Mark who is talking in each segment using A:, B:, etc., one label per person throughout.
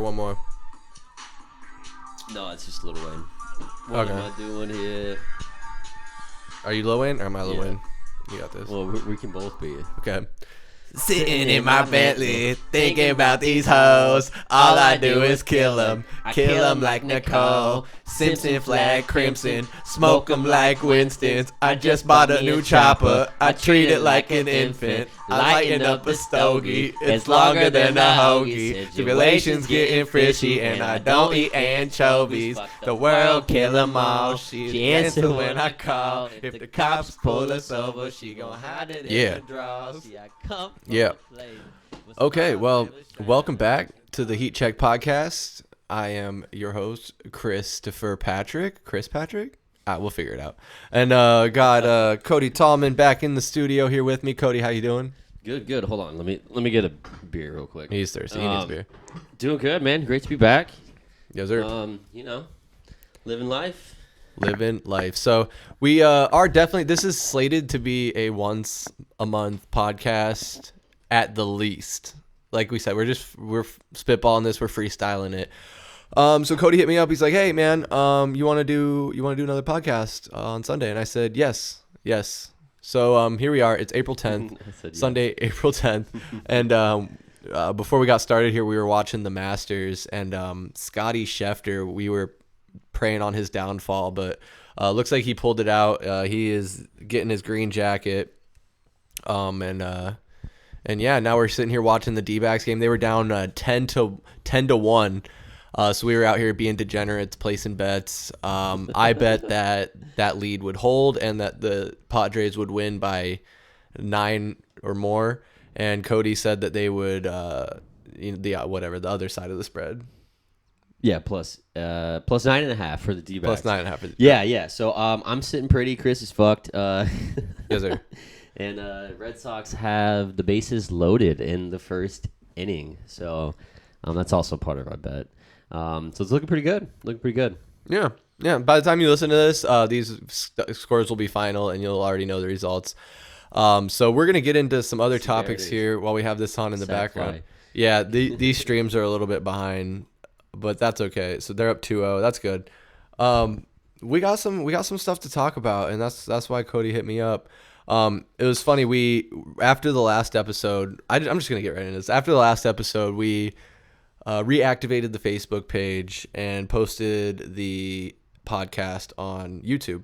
A: One more.
B: No, it's just Lil Wayne. What am I doing here?
A: Are you Lil Wayne or am I Lil
B: Yeah.
A: Wayne? You got this.
B: Well, we can both be.
A: Okay. Sitting in my Bentley, thinking about these hoes. All I do is kill them like Nicole. Simpson flag crimson, smoke them like Winston's. I just bought a new chopper, I treat it like an infant. I lighten up a stogie, it's longer than a hoagie. Situation's getting fishy and I don't eat anchovies. The world kill them all, she answer when I call. If the cops pull us over, she gon' hide it in the drawers. Yeah. Okay, well, welcome back to the Heat Check Podcast. I am your host, Chris Patrick. We'll figure it out. And got Cody Tallman back in the studio here with me. Cody, how you doing?
B: Good. Hold on. Let me get a beer real quick.
A: He's thirsty. He needs beer.
B: Doing good, man. Great to be back.
A: Yes, sir.
B: Living life.
A: So we are definitely. This is slated to be a once a month podcast at the least. Like we said, we're spitballing this. We're freestyling it. So Cody hit me up. He's like, "Hey, man, you want to do another podcast on Sunday?" And I said, "Yes." So here we are. It's April 10th, Sunday, April 10th, and before we got started here, we were watching the Masters, and Scotty Scheffler. We were praying on his downfall, but looks like he pulled it out. He is getting his green jacket, and yeah, now we're sitting here watching the D-backs game. They were down 10-1. So we were out here being degenerates, placing bets. I bet that lead would hold and that the Padres would win by 9 or more. And Cody said that they would, the other side of the spread.
B: Yeah, plus 9.5 for the D-backs.
A: Plus 9.5 for the
B: Yeah. So I'm sitting pretty. Chris is fucked.
A: Yes, sir.
B: And Red Sox have the bases loaded in the first inning. So that's also part of our bet. So it's looking pretty good.
A: Yeah. By the time you listen to this, these scores will be final, and you'll already know the results. So we're gonna get into some other topics here while we have this on in the background.
B: Fly.
A: Yeah, these streams are a little bit behind, but that's okay. So they're up 2-0. That's good. We got some stuff to talk about, and that's why Cody hit me up. It was funny. After the last episode, I'm just gonna get right into this. After the last episode, we reactivated the Facebook page and posted the podcast on YouTube,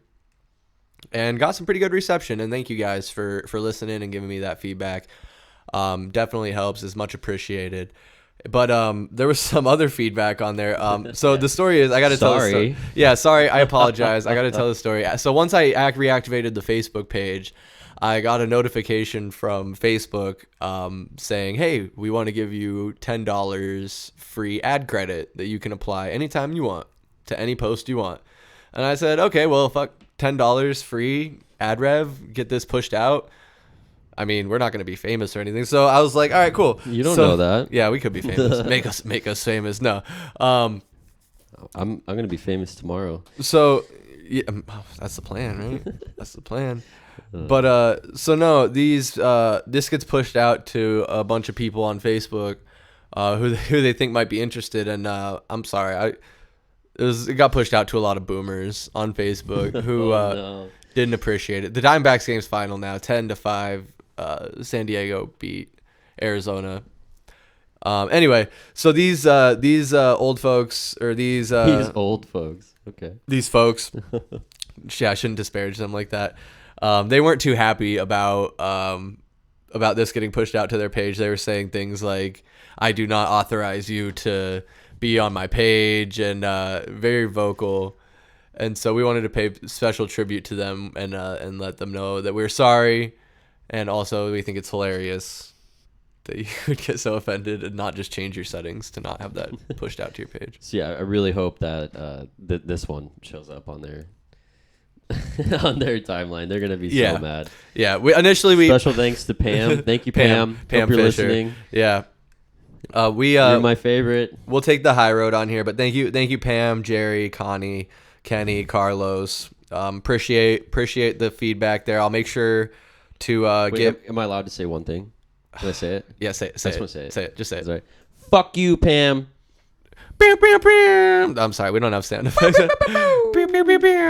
A: and got some pretty good reception. And thank you guys for listening and giving me that feedback. Definitely helps. Is much appreciated. But there was some other feedback on there. So the story is, I got to tell the story. Yeah, sorry. I apologize. I got to tell the story. So once I reactivated the Facebook page, I got a notification from Facebook saying, "Hey, we want to give you $10 free ad credit that you can apply anytime you want to any post you want." And I said, "Okay, well, fuck, $10 free ad rev, get this pushed out." I mean, we're not going to be famous or anything. So I was like, all right, cool.
B: You don't know that.
A: Yeah, we could be famous. make us famous. No.
B: I'm going to be famous tomorrow.
A: So yeah, that's the plan, right? That's the plan. But so no, this gets pushed out to a bunch of people on Facebook who they think might be interested, and I'm sorry, it got pushed out to a lot of boomers on Facebook who didn't appreciate it. The Diamondbacks game's final now, 10-5. San Diego beat Arizona. Anyway, so these old folks, or these
B: old folks. Okay.
A: These folks. Yeah, I shouldn't disparage them like that. They weren't too happy about this getting pushed out to their page. They were saying things like, "I do not authorize you to be on my page," and very vocal. And so we wanted to pay special tribute to them and let them know that we're sorry. And also, we think it's hilarious that you would get so offended and not just change your settings to not have that pushed out to your page.
B: So yeah, I really hope that this one shows up on their on their timeline. They're gonna be so mad.
A: Yeah,
B: special thanks to Pam. Thank you, Pam.
A: Pam
B: hope you're
A: Fisher.
B: Listening.
A: Yeah,
B: you're my favorite.
A: We'll take the high road on here, but thank you, Pam, Jerry, Connie, Kenny, Carlos. Appreciate the feedback there. I'll make sure to get.
B: Am I allowed to say one thing? Can I say it?
A: Yeah, say it.
B: I just want to say it.
A: Say it. Just say it.
B: Right. Fuck you, Pam.
A: I'm sorry, we don't have sound effects. All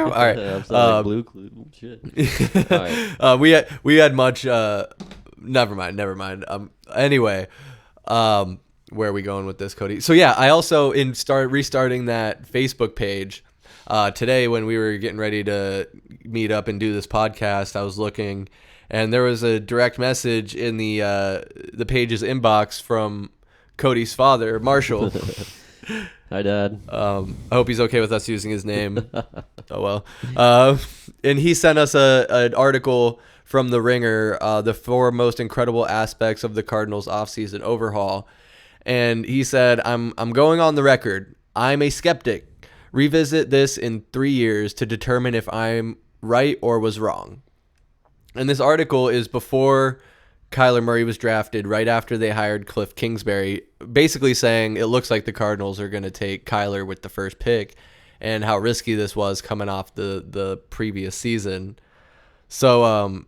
A: right.
B: I'm sorry, blue shit. All right.
A: We had much. Never mind. Anyway, where are we going with this, Cody? So yeah, I also restarting that Facebook page today when we were getting ready to meet up and do this podcast. I was looking, and there was a direct message in the page's inbox from Cody's father, Marshall.
B: Hi, Dad.
A: I hope he's okay with us using his name. Oh well. And he sent us an article from The Ringer, the 4 most incredible aspects of the Cardinals offseason overhaul. And he said, I'm going on the record. I'm a skeptic. Revisit this in 3 years to determine if I'm right or was wrong. And this article is before Kyler Murray was drafted, right after they hired Kliff Kingsbury, basically saying it looks like the Cardinals are going to take Kyler with the first pick, and how risky this was coming off the previous season. So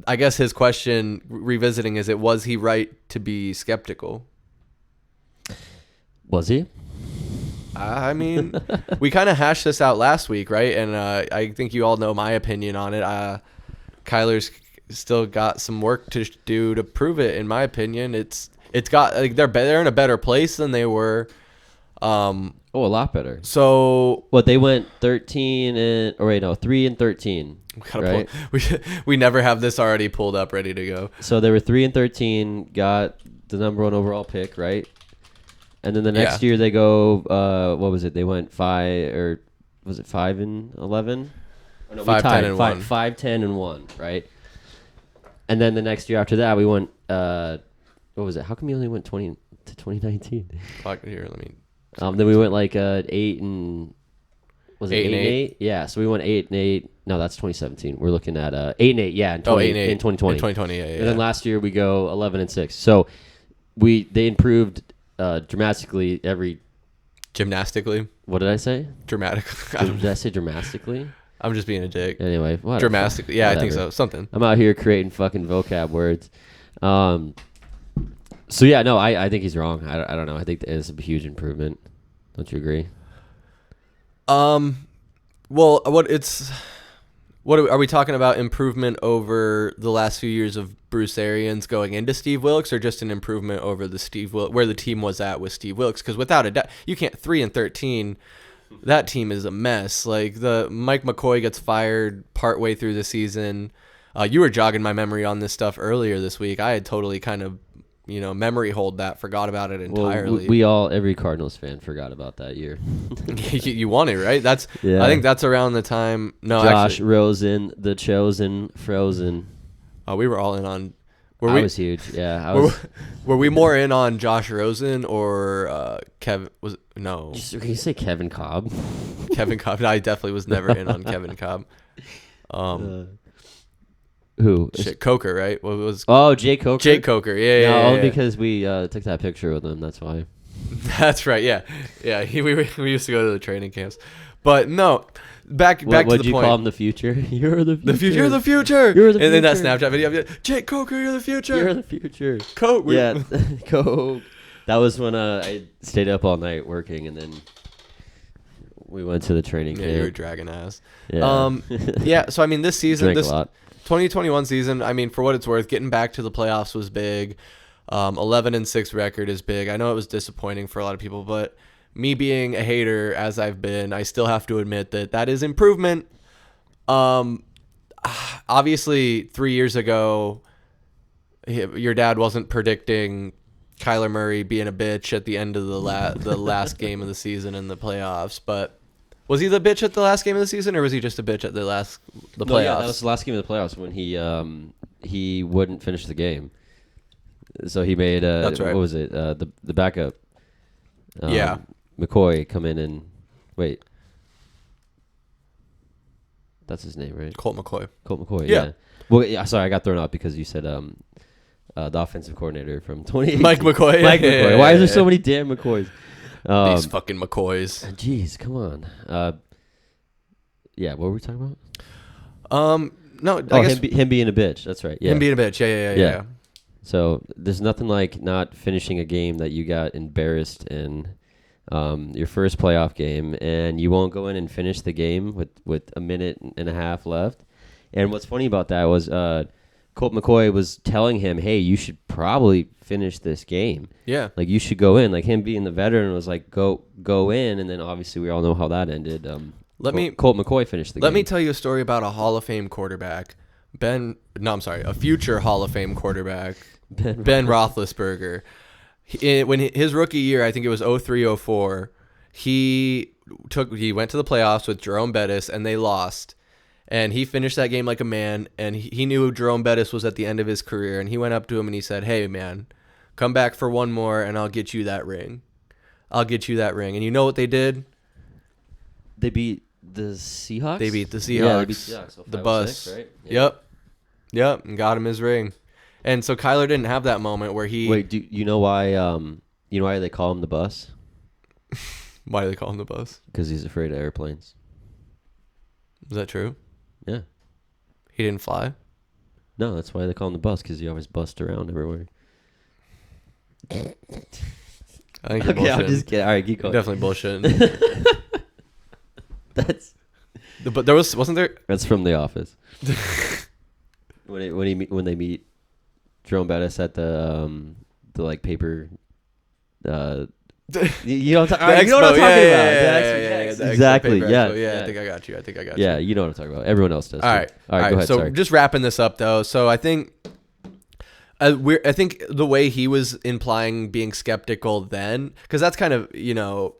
A: I guess his question, revisiting, is was he right to be skeptical?
B: Was he?
A: I mean, we kind of hashed this out last week, right? And I think you all know my opinion on it. Kyler's still got some work to do to prove it. In my opinion, it's got like they're in a better place than they were.
B: A lot better.
A: So
B: what, they went 3-13, right?
A: We never have this already pulled up, ready to go.
B: So they were 3-13, got the number 1 overall pick, right? And then the next year they go, what was it? They went 5-11? Oh, no,
A: 5-10-1.
B: 5-10-1, right? And then the next year after that, we went. What was it? How come we only went 20 to 2019?
A: Here, let me.
B: Then we went like 8 and. Was it 8-8? Yeah, so we went 8-8. No, that's 2017. We're looking at 8-8. Yeah, in 2020.
A: In 2020, yeah.
B: And then last year we go 11-6. So they improved dramatically every.
A: Gymnastically.
B: What did I say?
A: Dramatically.
B: Did I say dramatically?
A: I'm just being a dick.
B: Anyway, whatever.
A: Dramatically. Yeah,
B: Whatever.
A: I think so. Something.
B: I'm out here creating fucking vocab words. So yeah, no, I think he's wrong. I don't know. I think it's a huge improvement. Don't you agree?
A: Well, what are we talking about? Improvement over the last few years of Bruce Arians going into Steve Wilkes, or just an improvement over the Steve Wilkes, where the team was at with Steve Wilkes? Because without a doubt, you can't 3-13. That team is a mess. Like the Mike McCoy gets fired partway through the season. You were jogging my memory on this stuff earlier this week. I had totally kind of, memory hold that, forgot about it entirely.
B: Well, every Cardinals fan forgot about that year.
A: You want it, right? I think that's around the time. No,
B: Josh Rosen, the chosen, frozen.
A: Oh, we were all in on.
B: I was huge. Yeah,
A: Were we more in on Josh Rosen or Kevin? No.
B: Can you say Kevin Cobb?
A: Kevin Cobb. No, I definitely was never in on Kevin Cobb.
B: Who?
A: Coker, right? What was?
B: Oh, Jay Coker.
A: Jake Coker. Yeah.
B: Only because we took that picture with him. That's why.
A: That's right. Yeah. We used to go to the training camps, but no. Back to the point.
B: What'd you call him? The future? You're the future.
A: You're the future.
B: You're the future.
A: And then that Snapchat video. Jake Coker, you're the future.
B: You're the future.
A: Coke.
B: Yeah. Coke. That was when I stayed up all night working, and then we went to the training camp.
A: Yeah, you were dragging ass.
B: Yeah.
A: Yeah. So I mean, this season,
B: Drank a lot.
A: 2021 season. I mean, for what it's worth, getting back to the playoffs was big. 11-6 record is big. I know it was disappointing for a lot of people, but me being a hater as I've been, I still have to admit that is improvement. Obviously 3 years ago, your dad wasn't predicting Kyler Murray being a bitch at the end of the last game of the season in the playoffs, but was he the bitch at the last game of the season, or was he just a bitch at the playoffs?
B: No, yeah, that was the last game of the playoffs when he wouldn't finish the game. So he made
A: That's right.
B: What was it? The backup.
A: Yeah.
B: McCoy come in and wait. That's his name, right?
A: Colt McCoy.
B: Colt McCoy.
A: Yeah.
B: Yeah. Well, yeah. Sorry, I got thrown off because you said the offensive coordinator from 2018.
A: Mike McCoy.
B: Mike McCoy.
A: Yeah.
B: Why is there so many damn McCoys?
A: These fucking McCoys.
B: Jeez, come on. Yeah. What were we talking
A: about? No.
B: I guess him being a bitch. That's right. Yeah.
A: Him being a bitch. Yeah.
B: So there's nothing like not finishing a game that you got embarrassed in your first playoff game, and you won't go in and finish the game with a minute and a half left. And what's funny about that was Colt McCoy was telling him, hey, you should probably finish this game.
A: Yeah.
B: Like, you should go in. Like, him being the veteran was like, go in, and then obviously we all know how that ended. Colt McCoy finished the game.
A: Let me tell you a story about a Hall of Fame quarterback. A future Hall of Fame quarterback, Ben Roethlisberger. When his rookie year, I think it was 03-04, he went to the playoffs with Jerome Bettis, and they lost. And he finished that game like a man, and he knew Jerome Bettis was at the end of his career, and he went up to him and he said, hey, man, come back for one more, and I'll get you that ring. I'll get you that ring. And you know what they did?
B: They beat the Seahawks?
A: They beat the Seahawks.
B: Yeah, they beat the Seahawks. So
A: the bus.
B: 6, right? Yeah.
A: Yep, and got him his ring. And so Kyler didn't have that moment where he...
B: Wait, do you know why they call him the bus?
A: Why do they call him the bus?
B: Because he's afraid of airplanes.
A: Is that true?
B: Yeah.
A: He didn't fly?
B: No, that's why they call him the bus, because he always busts around everywhere.
A: I think you're
B: Okay, I'm
A: bullshitting.
B: just kidding. All right, keep going.
A: You're definitely bullshitting. But there wasn't there...
B: That's from The Office. when they meet Jerome Bettis at the like paper... you know what I'm talking about. Exactly. Yeah.
A: I think I got you.
B: Yeah, you know what I'm talking about. Everyone else does.
A: All right.
B: Go ahead.
A: So
B: sorry.
A: just wrapping this up though. So I think the way he was implying being skeptical then, because that's kind of, it's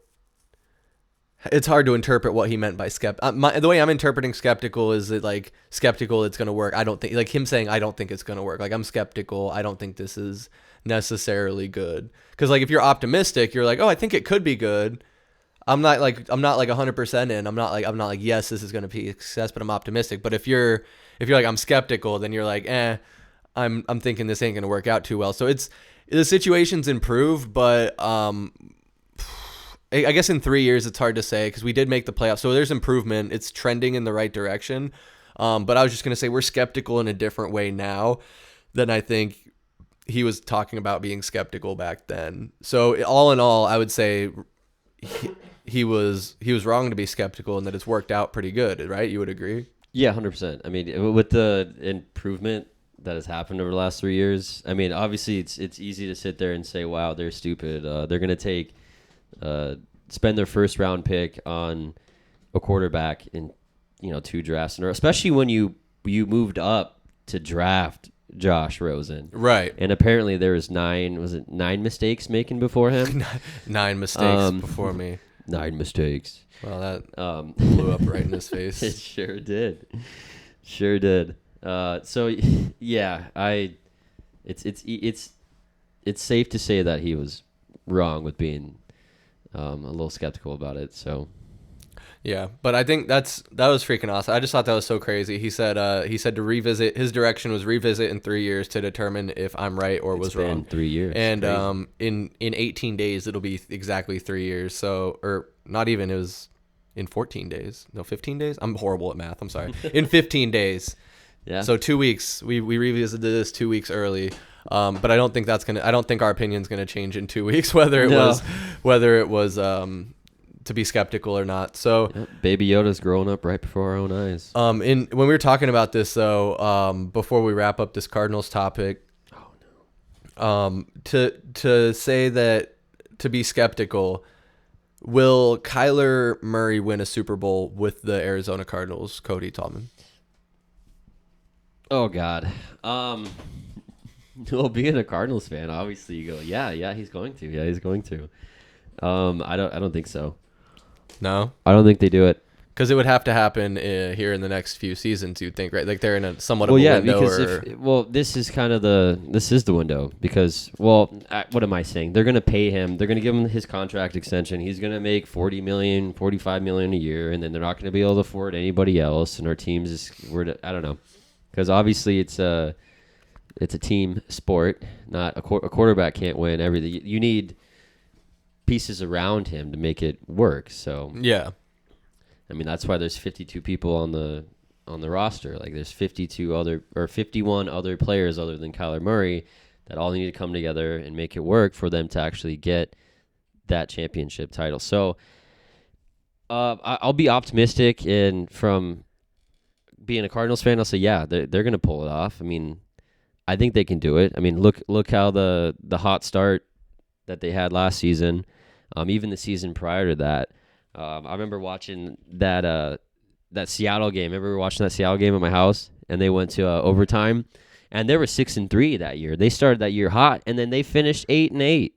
A: hard to interpret what he meant by the way I'm interpreting skeptical is that, like, skeptical it's going to work. I don't think, like him saying, I don't think it's going to work. Like, I'm skeptical. I don't think this is necessarily good. Because, like, if you're optimistic, you're like, oh, I think it could be good. I'm not like 100% in. I'm not like, yes, this is going to be a success, but I'm optimistic. But if you're like, I'm skeptical, then you're like, I'm thinking this ain't going to work out too well. So the situation's improved, but, I guess in 3 years, it's hard to say because we did make the playoffs. So there's improvement. It's trending in the right direction. But I was just going to say we're skeptical in a different way now than I think he was talking about being skeptical back then. So all in all, I would say he was wrong to be skeptical and that it's worked out pretty good, right? You would agree?
B: Yeah, 100%. I mean, with the improvement that has happened over the last 3 years, I mean, obviously it's easy to sit there and say, wow, they're stupid. They're going to spend their first round pick on a quarterback in 2 drafts in a row, especially when you moved up to draft Josh Rosen,
A: right?
B: And apparently there was 9 mistakes making before him?
A: 9 mistakes before me.
B: 9 mistakes.
A: Well, that blew up right in his face.
B: It sure did. So yeah, it's safe to say that he was wrong with being a little skeptical about it. So
A: yeah, but I think that was freaking awesome. I just thought that was so crazy. He said to revisit, his direction was revisit in 3 years to determine if I'm right or was wrong.
B: It's been 3 years.
A: And in 18 days it'll be exactly 3 years. So, or not even, it was in 14 days. No, 15 days. I'm horrible at math. I'm sorry. In 15 days.
B: Yeah.
A: So 2 weeks. We revisited this 2 weeks early. But I don't think I don't think our opinion's gonna change in 2 weeks, whether it was to be skeptical or not. So
B: yep, Baby Yoda's growing up right before our own eyes.
A: When we were talking about this though, before we wrap up this Cardinals topic, to say that, to be skeptical, will Kyler Murray win a Super Bowl with the Arizona Cardinals, Cody Tallman?
B: Oh God. Well, being a Cardinals fan, obviously you go, yeah, he's going to. Yeah, he's going to. I don't think so.
A: No?
B: I don't think they do it.
A: Because it would have to happen here in the next few seasons, you'd think, right? Like they're in a somewhat of a window.
B: Because this is the window. Because, what am I saying? They're going to pay him. They're going to give him his contract extension. He's going to make $40 million, $45 million a year, and then they're not going to be able to afford anybody else. And our teams I don't know. Because obviously it's a team sport. Not a quarterback can't win everything. You need pieces around him to make it work. So
A: yeah,
B: I mean that's why there's 52 people on the roster. Like there's 51 other players other than Kyler Murray that all need to come together and make it work for them to actually get that championship title. So I'll be optimistic, and from being a Cardinals fan, I'll say, yeah, they're going to pull it off. I mean, I think they can do it. I mean, look how the hot start that they had last season, even the season prior to that. I remember watching that Seattle game. Remember we were watching that Seattle game at my house, and they went to overtime, and they were 6-3 that year. They started that year hot, and then they finished 8-8.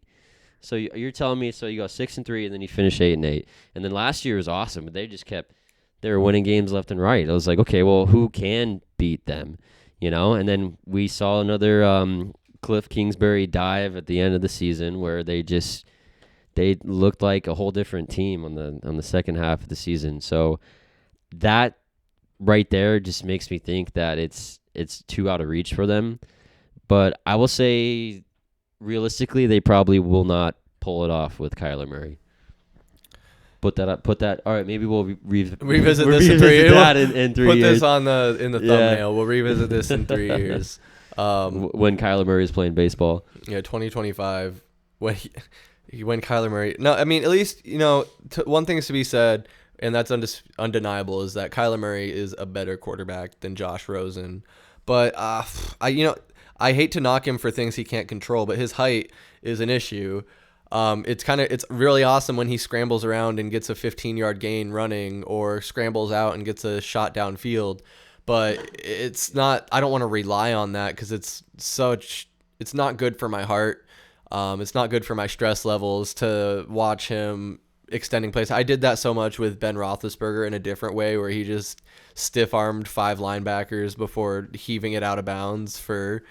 B: So you're telling me, so you go 6-3, and then you finish 8-8, and then last year was awesome, but they were winning games left and right. I was like, okay, well, who can beat them, And then we saw another Kliff Kingsbury dive at the end of the season where they looked like a whole different team on the second half of the season. So that right there just makes me think that it's too out of reach for them. But I will say, realistically, they probably will not pull it off with Kyler Murray. Put that. All right, maybe we'll
A: revisit this in 3 years.
B: In 3
A: put
B: years.
A: this on in the thumbnail. We'll revisit this in 3 years.
B: When Kyler Murray is playing baseball.
A: Yeah, 2025. When Kyler Murray. No, I mean, at least, one thing is to be said, and that's undeniable, is that Kyler Murray is a better quarterback than Josh Rosen. But I hate to knock him for things he can't control, but his height is an issue. It's really awesome when he scrambles around and gets a 15-yard gain running, or scrambles out and gets a shot downfield. But it's not. I don't want to rely on that because it's not good for my heart. It's not good for my stress levels to watch him extending plays. I did that so much with Ben Roethlisberger in a different way, where he just stiff-armed 5 linebackers before heaving it out of bounds for,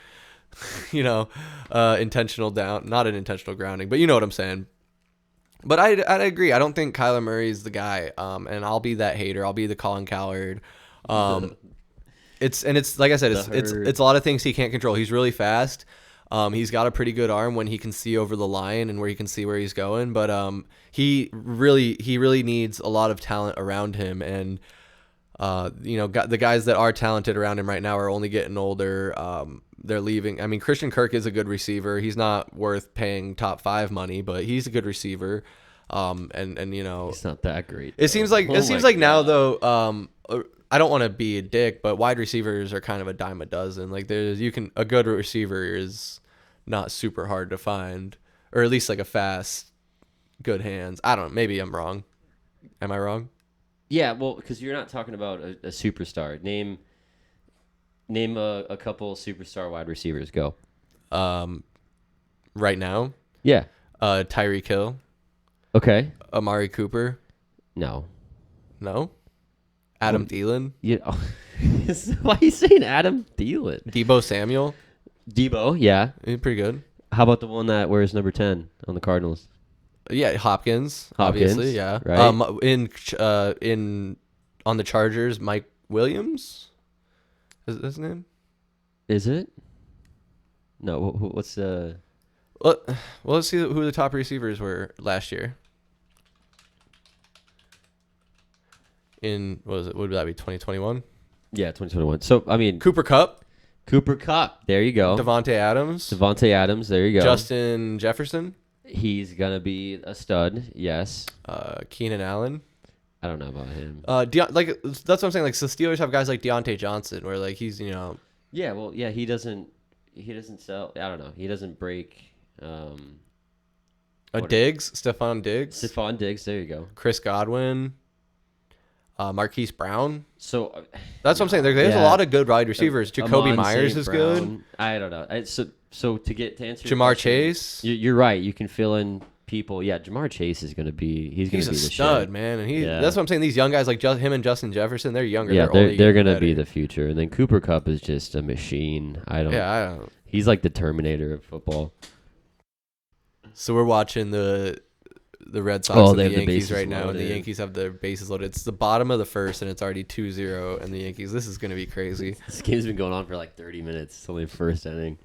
A: intentional down, not an intentional grounding, but you know what I'm saying. But I agree. I don't think Kyler Murray is the guy, and I'll be that hater. I'll be the Colin Cowherd. It's like I said, it's a lot of things he can't control. He's really fast. He's got a pretty good arm when he can see over the line and where he can see where he's going. But he really needs a lot of talent around him. And the guys that are talented around him right now are only getting older. They're leaving. I mean, Christian Kirk is a good receiver. He's not worth paying top 5 money, but he's a good receiver. And
B: he's not that great.
A: It seems like now though. I don't want to be a dick, but wide receivers are kind of a dime a dozen. Like a good receiver is not super hard to find, or at least like a fast, good hands. I don't know. Maybe I'm wrong. Am I wrong?
B: Yeah, well, because you're not talking about a superstar. Name a couple superstar wide receivers. Go.
A: Right now?
B: Yeah.
A: Tyreek Hill.
B: Okay.
A: Amari Cooper.
B: No.
A: Adam Thielen.
B: Yeah. Why are you saying Adam Thielen?
A: Deebo Samuel.
B: Debo, yeah.
A: He's pretty good.
B: How about the one that wears number 10 on the Cardinals?
A: Yeah, Hopkins, obviously, yeah.
B: Right.
A: On the Chargers, Mike Williams. Is his name?
B: Is it? No. What's the?
A: Well, let's see who the top receivers were last year. What would that be? 2021.
B: Yeah, 2021. So I mean,
A: Cooper Kupp.
B: There you go.
A: Devontae Adams.
B: There you go.
A: Justin Jefferson.
B: He's gonna be a stud. Yes.
A: Keenan Allen.
B: I don't know about him.
A: That's what I'm saying. Like, so Steelers have guys like Deontay Johnson, where like he's
B: Yeah. Well, yeah. He doesn't sell. I don't know. He doesn't break.
A: Diggs. Stephon Diggs.
B: There you go.
A: Chris Godwin. Marquise Brown.
B: So
A: that's what I'm saying. There's a lot of good wide receivers. Jacoby Myers is good.
B: I don't know. So to answer
A: Jamar
B: question,
A: Chase.
B: You're right. You can fill in people. Yeah, Jamar Chase is going to be. He's going to be the
A: stud,
B: shit.
A: man. And that's what I'm saying. These young guys like him and Justin Jefferson, they're younger.
B: Yeah, they're going to be the future. And then Cooper Kupp is just a machine. I don't. He's like the Terminator of football.
A: So we're watching the Red Sox and the Yankees right now,
B: loaded.
A: and the Yankees have their bases loaded. It's the bottom of the first, and it's already 2-0, and the Yankees. This is going to be crazy.
B: This game's been going on for like 30 minutes. It's only the first inning.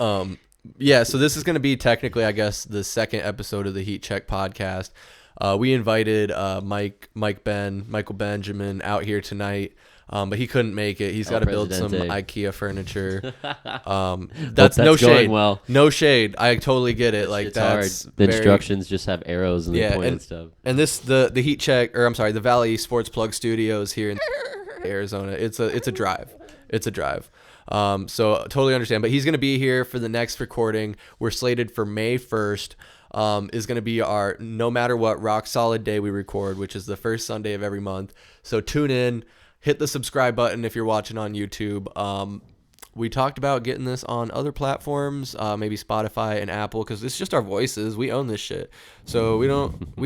A: Yeah, so this is going to be technically, I guess, the second episode of the Heat Check podcast. We invited Michael Benjamin out here tonight, but he couldn't make it. He's got to build some IKEA furniture. That's no shade.
B: Well.
A: No shade. I totally get it. Like that's
B: hard. The instructions just have arrows and they point and stuff.
A: And the Heat Check, or I'm sorry, the Valley Sports Plug Studios here in Arizona. It's a drive. It's a drive. So totally understand. But he's gonna be here for the next recording. We're slated for May 1st. Is going to be our no matter what rock solid day we record, which is the first Sunday of every month. So tune in, hit the subscribe button if you're watching on YouTube. We talked about getting this on other platforms, maybe Spotify and Apple, because it's just our voices. We own this shit. So we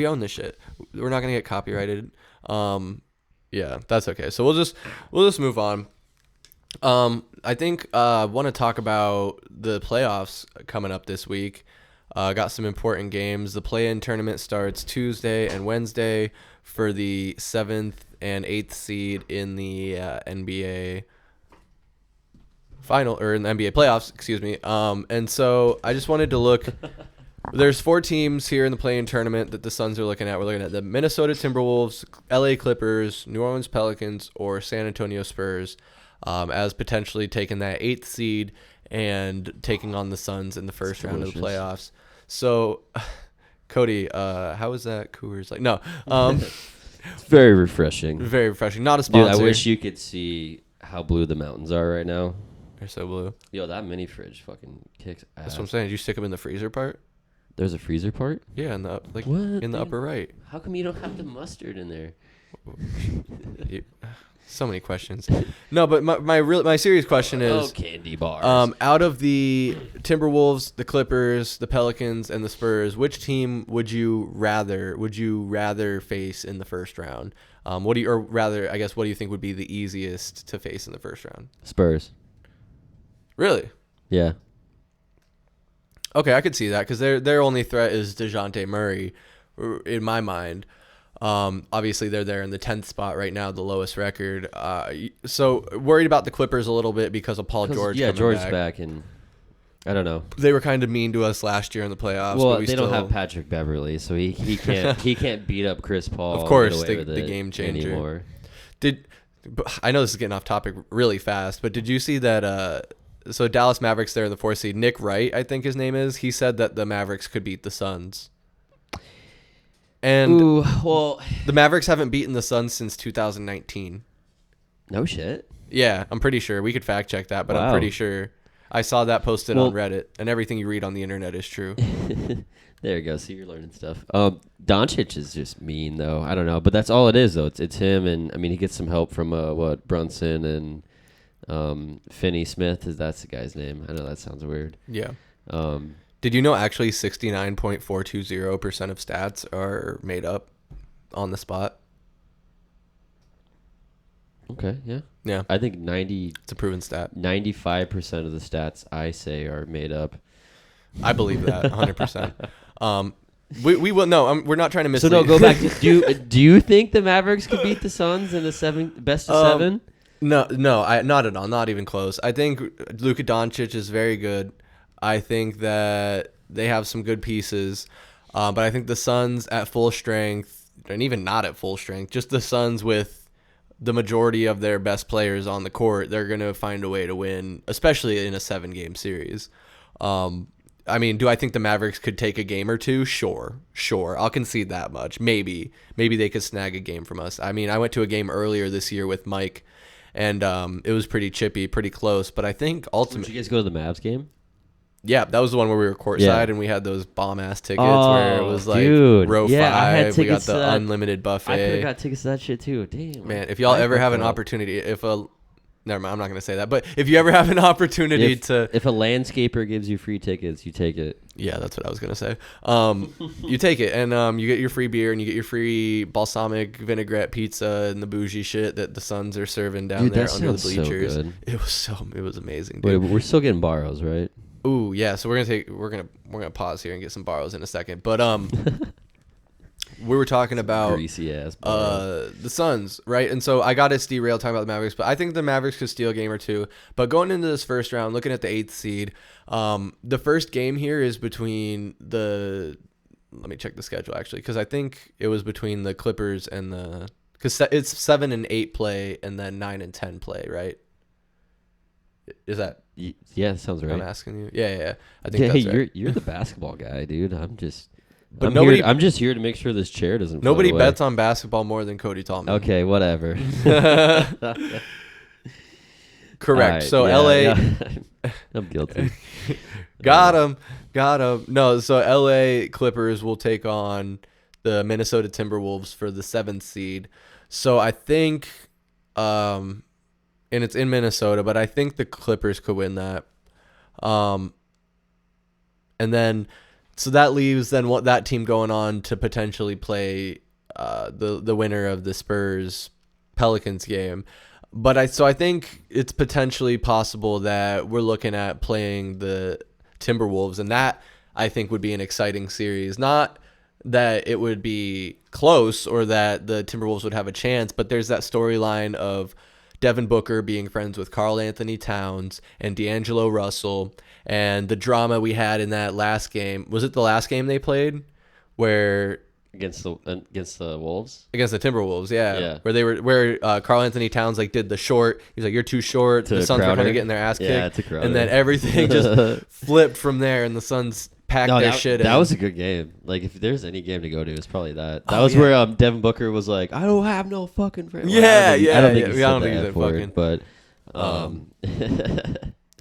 A: own this shit. We're not going to get copyrighted. Yeah, that's okay. So we'll just move on. I think I want to talk about the playoffs coming up this week. Got some important games. The play-in tournament starts Tuesday and Wednesday for the 7th and 8th seed in the NBA final, or in the NBA playoffs, excuse me. And so I just wanted to look. There's 4 teams here in the play-in tournament that the Suns are looking at. We're looking at the Minnesota Timberwolves, LA Clippers, New Orleans Pelicans, or San Antonio Spurs as potentially taking that 8th seed and taking on the Suns in the first round of the playoffs. So, Cody, how is that Coors Light? No.
B: It's very refreshing.
A: Very refreshing. Not a sponsor.
B: Dude, I wish you could see how blue the mountains are right now.
A: They're so blue.
B: Yo, that mini fridge fucking kicks ass.
A: That's what I'm saying. Did you stick them in the freezer part?
B: There's a freezer part?
A: Yeah, in the upper right.
B: How come you don't have the mustard in there?
A: So many questions. No, but my serious question is,
B: candy bars.
A: Out of the Timberwolves, the Clippers, the Pelicans, and the Spurs, which team would you rather face in the first round? What do you think would be the easiest to face in the first round?
B: Spurs.
A: Really?
B: Yeah.
A: Okay, I could see that because their only threat is DeJounte Murray, in my mind. Obviously, they're there in the 10th spot right now, the lowest record. So worried about the Clippers a little bit because of Paul George.
B: Yeah, George's back, and I don't know.
A: They were kind of mean to us last year in the playoffs.
B: Well, they don't have Patrick Beverly, so he can't beat up Chris Paul.
A: Of course, the game changer.
B: Anymore.
A: I know this is getting off topic really fast, but did you see that? So Dallas Mavericks there in the 4th seed. Nick Wright, I think his name is. He said that the Mavericks could beat the Suns. And the Mavericks haven't beaten the Suns since 2019.
B: No shit.
A: Yeah, I'm pretty sure. We could fact check that, but wow. I'm pretty sure. I saw that posted on Reddit, and everything you read on the internet is true.
B: There you go. See, you're learning stuff. Doncic is just mean, though. I don't know, but that's all it is, though. It's him, and I mean, he gets some help from Brunson and Finney Smith. That's the guy's name. I know that sounds weird.
A: Yeah. Did you know actually 69.420% of stats are made up on the spot?
B: Okay, yeah.
A: Yeah.
B: I think 90...
A: It's a proven stat.
B: 95% of the stats I say are made up.
A: I believe that 100%. We will... No, we're not trying to mislead.
B: So, no, go back. Do you think the Mavericks could beat the Suns in the best of 7?
A: No, not at all. Not even close. I think Luka Doncic is very good. I think that they have some good pieces, but I think the Suns at full strength, and even not at full strength, just the Suns with the majority of their best players on the court, they're going to find a way to win, especially in a 7-game series. I mean, do I think the Mavericks could take a game or two? Sure. I'll concede that much. Maybe they could snag a game from us. I mean, I went to a game earlier this year with Mike, and it was pretty chippy, pretty close, but I think ultimately...
B: Did you guys go to the Mavs game?
A: Yeah, that was the one where we were courtside and we had those bomb-ass tickets where it was like row 5. We got the unlimited buffet.
B: I could have got tickets to that shit too. Damn.
A: Man, if y'all ever have an opportunity, never mind, I'm not going to say that. But if you ever have an opportunity
B: if a landscaper gives you free tickets, you take it.
A: Yeah, that's what I was going to say. You take it, and you get your free beer, and you get your free balsamic vinaigrette pizza and the bougie shit that the Suns are serving down there under the bleachers.
B: So good.
A: It was amazing, dude.
B: Wait, we're still getting borrows, right?
A: Ooh, yeah. So we're gonna pause here and get some borrows in a second. But we were talking about
B: greasy ass
A: the Suns, right? And so I got us derailed talking about the Mavericks, but I think the Mavericks could steal a game or two. But going into this first round, looking at the 8th seed, the first game here is between the let me check the schedule actually, because I think it was between the Clippers and the, because it's 7 and 8 play and then 9 and 10 play, right? Is that?
B: Yeah, sounds right.
A: I'm asking you. Yeah. I think that's right.
B: You're the basketball guy, dude. I'm just here to make sure this chair doesn't.
A: Nobody
B: float
A: bets on basketball more than Cody Tallman.
B: Okay, whatever.
A: Correct.
B: Right,
A: so
B: yeah,
A: LA,
B: yeah. I'm guilty.
A: got him. No, so LA Clippers will take on the Minnesota Timberwolves for the 7th seed. So I think, and it's in Minnesota, but I think the Clippers could win that. And then, so that leaves then what that team going on to potentially play the winner of the Spurs Pelicans game. But I think it's potentially possible that we're looking at playing the Timberwolves, and that I think would be an exciting series. Not that it would be close or that the Timberwolves would have a chance, but there's that storyline of Devin Booker being friends with Karl Anthony Towns and D'Angelo Russell, and the drama we had in that last game. Was it the last game they played where
B: against the Wolves?
A: Against the Timberwolves,
B: yeah.
A: Where Karl Anthony Towns like did the short. He's like, "You're too short." The Suns were kind of getting their ass kicked,
B: to Crowder.
A: And then everything just flipped from there, and the Suns packed their shit in.
B: That was a good game. Like, if there's any game to go to, it's probably that. That was where Devin Booker was like, "I don't have no fucking friend."
A: I don't think
B: he said fucking. But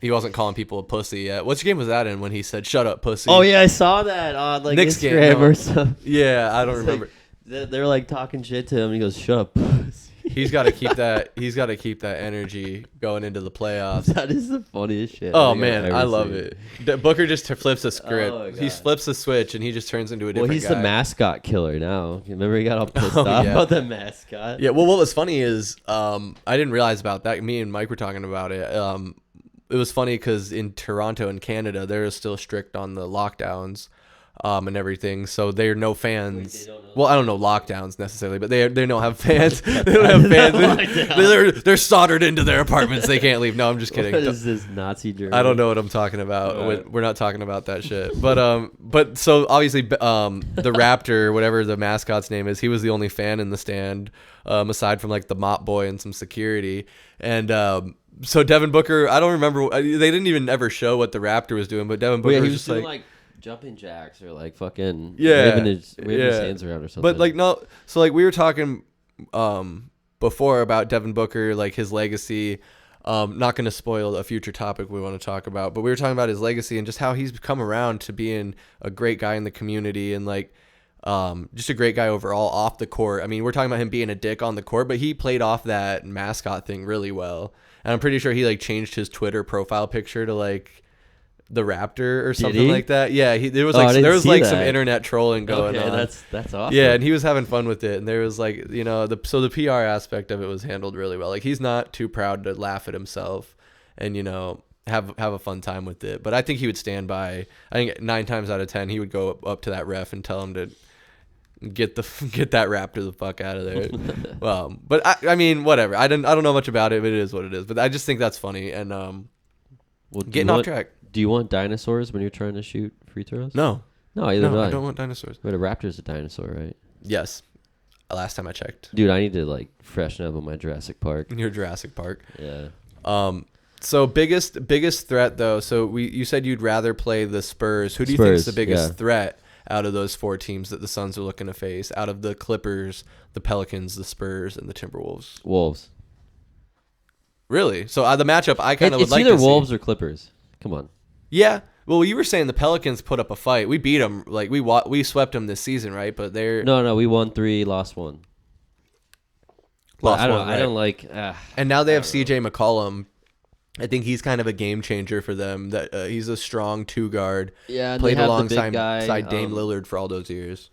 A: he wasn't calling people a pussy yet. Which game was that in when he said, "Shut up, pussy"?
B: Oh yeah, I saw that on like
A: Knicks
B: Instagram
A: game,
B: or something.
A: Yeah, I don't remember.
B: Like, they're like talking shit to him, and he goes, "Shut up, pussy."
A: He's got to keep that. He's got to keep that energy going into the playoffs.
B: That is the funniest shit.
A: Oh man, I love it. Booker just flips a script.
B: Oh,
A: he flips a switch and he just turns into a different guy.
B: Well, he's the mascot killer now. Remember, he got all pissed off about the mascot.
A: Yeah. Well, what was funny is I didn't realize about that. Me and Mike were talking about it. It was funny because in Toronto and Canada, they're still strict on the lockdowns. And everything, so they're no fans. Well, I don't know lockdowns necessarily, but they don't have fans. They don't have fans. They're soldered into their apartments. They can't leave. No, I'm just kidding.
B: What is this Nazi Germany?
A: I don't know what I'm talking about. We're not talking about that shit. But so obviously, the Raptor, whatever the mascot's name is, he was the only fan in the stand, aside from like the mop boy and some security. And so Devin Booker, I don't remember. They didn't even ever show what the Raptor was doing, but Devin Booker was just like
B: jumping jacks or like fucking
A: waving
B: his hands around or something.
A: But like no, so like we were talking before about Devin Booker, like his legacy. Not going to spoil a future topic we want to talk about, but we were talking about his legacy and just how he's come around to being a great guy in the community and like just a great guy overall off the court. I mean, we're talking about him being a dick on the court, but he played off that mascot thing really well. And I'm pretty sure he like changed his Twitter profile picture to like the Raptor or something like that. Yeah, there was like some internet trolling going on.
B: That's awesome.
A: Yeah, and he was having fun with it, and there was like, you know, the PR aspect of it was handled really well. Like he's not too proud to laugh at himself, and you know have a fun time with it. But I think he would stand by. I think 9 times out of 10 he would go up to that ref and tell him to get that Raptor the fuck out of there. Well, but I mean whatever. I don't know much about it, but it is what it is. But I just think that's funny and getting off track.
B: Do you want dinosaurs when you're trying to shoot free throws?
A: No,
B: either do I.
A: I don't want dinosaurs.
B: But a raptor's a dinosaur, right?
A: Yes. Last time I checked.
B: Dude, I need to like freshen up on my Jurassic Park.
A: Your Jurassic Park.
B: Yeah.
A: So biggest threat though. So you said you'd rather play the Spurs. Who do you think is the biggest threat out of those 4 teams that the Suns are looking to face? Out of the Clippers, the Pelicans, the Spurs, and the Timberwolves.
B: Wolves.
A: Really? So the matchup I kind of would like to see.
B: It's either Wolves or Clippers. Come on.
A: Yeah. Well, you were saying the Pelicans put up a fight. We beat them. Like we swept them this season, right? But they're
B: no. We won 3, lost 1. I don't like.
A: And now they have CJ McCollum. I think he's kind of a game changer for them. That he's a strong 2 guard.
B: Yeah,
A: played alongside Dame Lillard for all those years.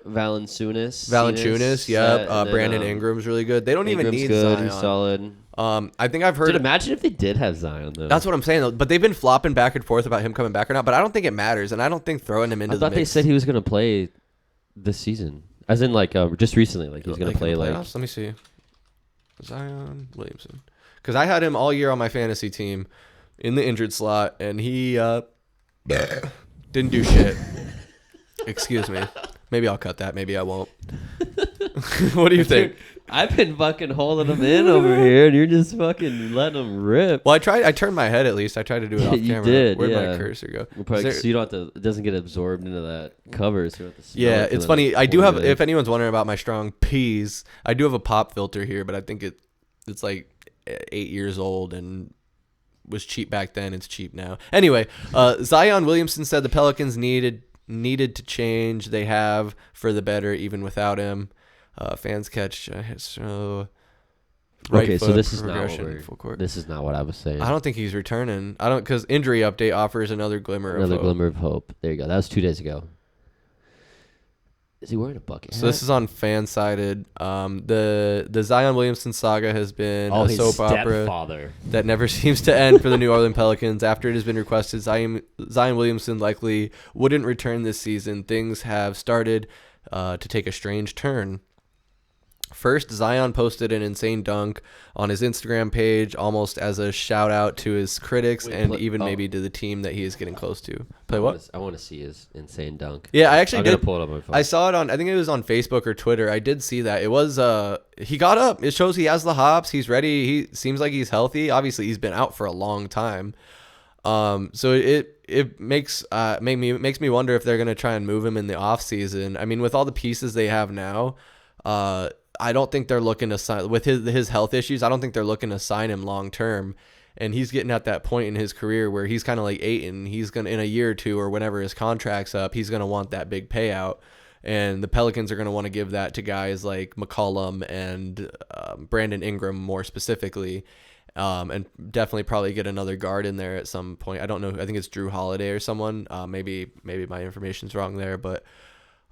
B: Valanciunas.
A: Yep. Brandon Ingram's really good. They don't even need Zion.
B: He's solid.
A: I think I've heard.
B: Dude, imagine if they did have Zion though.
A: That's what I'm saying though. But they've been flopping back and forth about him coming back or not. But I don't think it matters, and I don't think throwing him into the mix.
B: I thought they said he was gonna play this season, as in like just recently, like he was gonna play like.
A: Let me see. Zion Williamson, because I had him all year on my fantasy team in the injured slot, and he didn't do shit. Excuse me. Maybe I'll cut that. Maybe I won't. What do you think?
B: I've been fucking holding them in over here, and you're just fucking letting them rip.
A: Well, I turned my head at least. I tried to do it off
B: You
A: camera.
B: did,
A: Where'd
B: yeah.
A: my cursor go?
B: So you don't have to. It doesn't get absorbed into that cover. So you don't have to smell
A: Yeah,
B: it
A: it's
B: till
A: funny.
B: it's
A: I do have.
B: formulated.
A: If anyone's wondering about my strong P's, I do have a pop filter here, but I think it's like 8 years old and was cheap back then. It's cheap now. Anyway, Zion Williamson said the Pelicans needed to change. They have for the better, even without him. Fans catch so. Right
B: Okay, so
A: foot
B: this is not
A: progression, full
B: what
A: court.
B: this is not what I was saying.
A: I don't think he's returning. I don't because injury update offers another glimmer of hope.
B: glimmer of hope. There you go. That was 2 days ago. Is he wearing a bucket hat?
A: So this is on Fansided. The Zion Williamson saga has been a
B: his
A: soap opera
B: stepfather.
A: that never seems to end for the New Orleans Pelicans. After it has been requested Zion Williamson likely wouldn't return this season, things have started to take a strange turn. First, Zion posted an insane dunk on his Instagram page, almost as a shout out to his critics maybe to the team that he is getting close to. Play what?
B: I want to see his insane dunk.
A: Yeah, I actually
B: I'm
A: did.
B: gonna pull it up on my phone.
A: I saw it on. I think it was on Facebook or Twitter. I did see that. It was. He got up. It shows he has the hops. He's ready. He seems like he's healthy. Obviously, he's been out for a long time. So it makes me wonder if they're gonna try and move him in the off season. I mean, with all the pieces they have now, I don't think they're looking to sign with his health issues. I don't think they're looking to sign him long term. And he's getting at that point in his career where he's kind of like Ayton. He's gonna in a year or two or whenever his contract's up, he's gonna want that big payout. And the Pelicans are gonna want to give that to guys like McCollum and Brandon Ingram more specifically. And definitely probably get another guard in there at some point. I don't know. I think it's Drew Holiday or someone. Maybe my information's wrong there, but.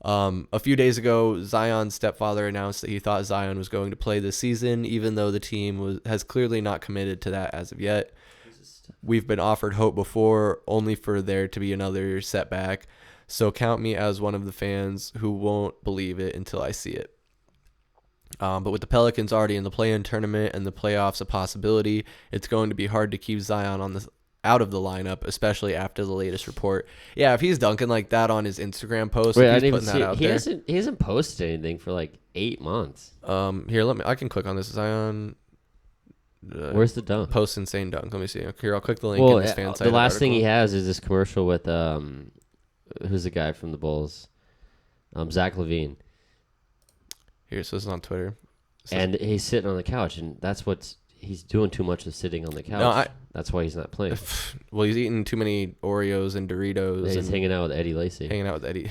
A: A few days ago, Zion's stepfather announced that he thought Zion was going to play this season, even though the team has clearly not committed to that as of yet. We've been offered hope before, only for there to be another setback. So count me as one of the fans who won't believe it until I see it. But with the Pelicans already in the play-in tournament and the playoffs a possibility, it's going to be hard to keep Zion out of the lineup, especially after the latest report. Yeah, if he's dunking like that on his Instagram post,
B: Wait,
A: if he's putting that out there.
B: He hasn't posted anything for like 8 months.
A: Here, I can click on this. Zion.
B: Where's the dunk?
A: Post insane dunk. Let me see. Here, I'll click the link in this fan site.
B: The last thing he has is this commercial with who's the guy from the Bulls? Zach LaVine.
A: Here, so this is on Twitter.
B: And he's sitting on the couch, and that's he's doing too much of sitting on the couch.
A: No,
B: that's why he's not playing.
A: Well, he's eating too many Oreos and Doritos.
B: Yeah, he's hanging out with Eddie Lacy.
A: Hanging out with Eddie.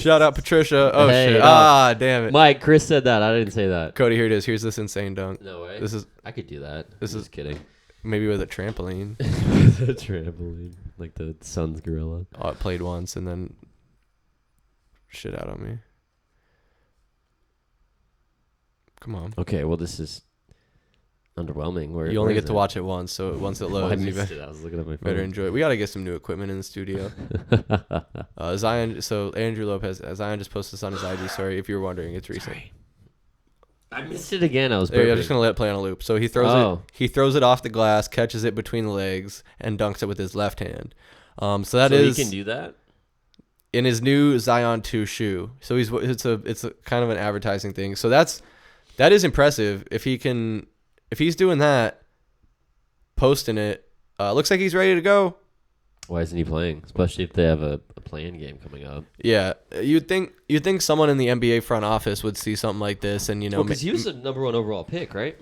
A: Shout out Patricia. Oh,
B: Hey,
A: shit. Damn it.
B: Mike, Chris said that. I didn't say that.
A: Cody, here it is. Here's this insane dunk.
B: No way. I could do that.
A: This is
B: just kidding.
A: Maybe with a trampoline.
B: The trampoline, like the Sun's gorilla.
A: Oh, it played once and then shit out on me. Come on.
B: Okay, well, this is underwhelming.
A: You only get to watch it once, so once it loads,
B: I missed it. I was looking at my phone.
A: better enjoy it. We got to get some new equipment in the studio. Zion. So Andrew Lopez. Zion just posted this on his IG story. If you were wondering, it's recent.
B: Sorry. I missed it again. I was.
A: I'm just gonna let it play on a loop. So he throws it. He throws it off the glass, catches it between the legs, and dunks it with his left hand. So he
B: can do that
A: in his new Zion 2 shoe. So it's a kind of an advertising thing. So that is impressive. If he's doing that, posting it, looks like he's ready to go.
B: Why isn't he playing? Especially if they have a play-in game coming up.
A: Yeah, you'd think someone in the NBA front office would see something like this, and
B: because he was the number 1 overall pick, right?